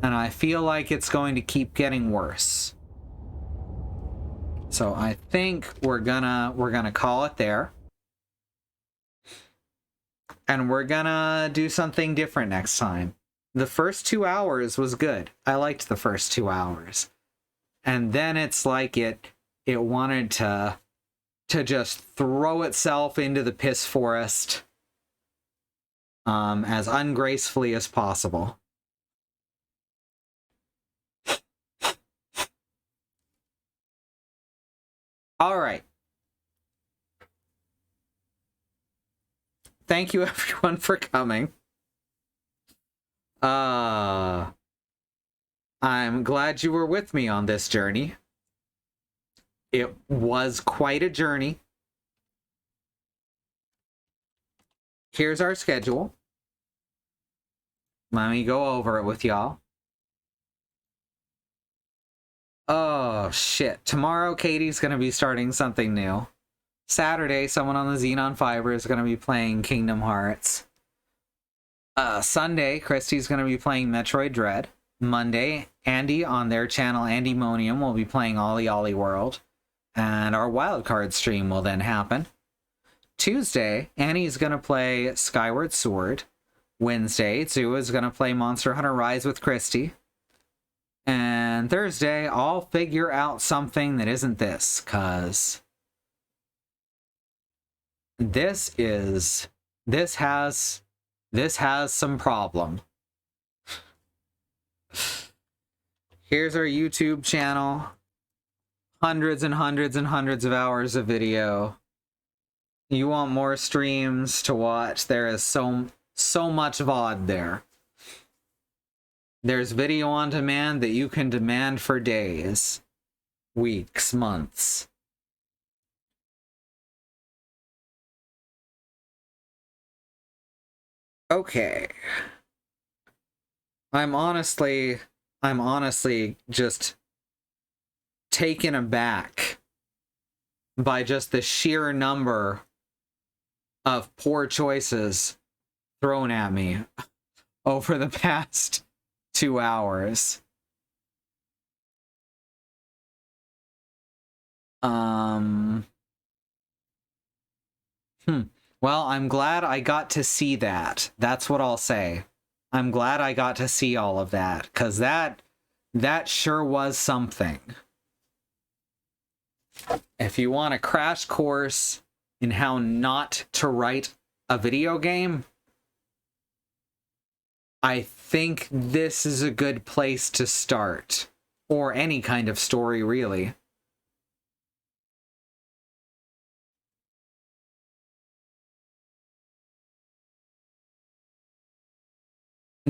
And I feel like it's going to keep getting worse. So I think we're gonna call it there. And we're gonna do something different next time. The first 2 hours was good. I liked the first 2 hours. And then it's like it wanted to just throw itself into the piss forest as ungracefully as possible. All right. Thank you everyone for coming. I'm glad you were with me on this journey. It was quite a journey. Here's our schedule. Let me go over it with y'all. Oh, shit. Tomorrow, Katie's going to be starting something new. Saturday, someone on the Xenon Fiber is going to be playing Kingdom Hearts. Sunday, Christy's going to be playing Metroid Dread. Monday, Andy on their channel, Andymonium, will be playing Ollie Ollie World. And our wildcard stream will then happen. Tuesday, Annie's going to play Skyward Sword. Wednesday, Zua is going to play Monster Hunter Rise with Christy. And Thursday, I'll figure out something that isn't this, cause this has some problem. Here's our YouTube channel. Hundreds and hundreds and hundreds of hours of video. You want more streams to watch? There is so much VOD there. There's video on demand that you can demand for days, weeks, months. Okay. I'm honestly just taken aback by just the sheer number of poor choices thrown at me over the past 2 hours. Well, I'm glad I got to see that. That's what I'll say. I'm glad I got to see all of that, because that sure was something. If you want a crash course in how not to write a video game, I think this is a good place to start. Or any kind of story, really.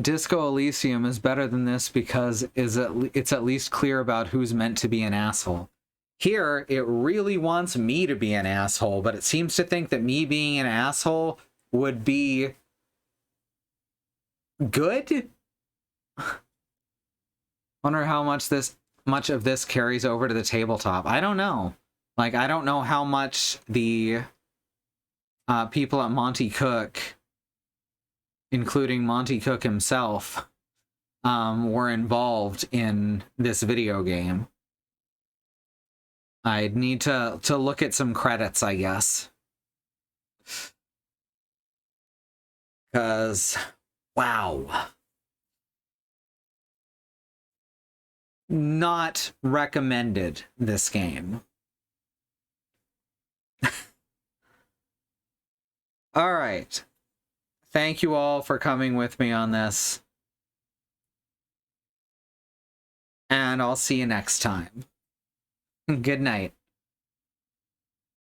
Disco Elysium is better than this because it's at least clear about who's meant to be an asshole. Here, it really wants me to be an asshole, but it seems to think that me being an asshole would be good? Wonder how much of this carries over to the tabletop. I don't know. Like, I don't know how much the people at Monty Cook, including Monty Cook himself, were involved in this video game. I'd need to look at some credits, I guess. 'Cause, wow. Not recommended, this game. All right. Thank you all for coming with me on this. And I'll see you next time. Good night.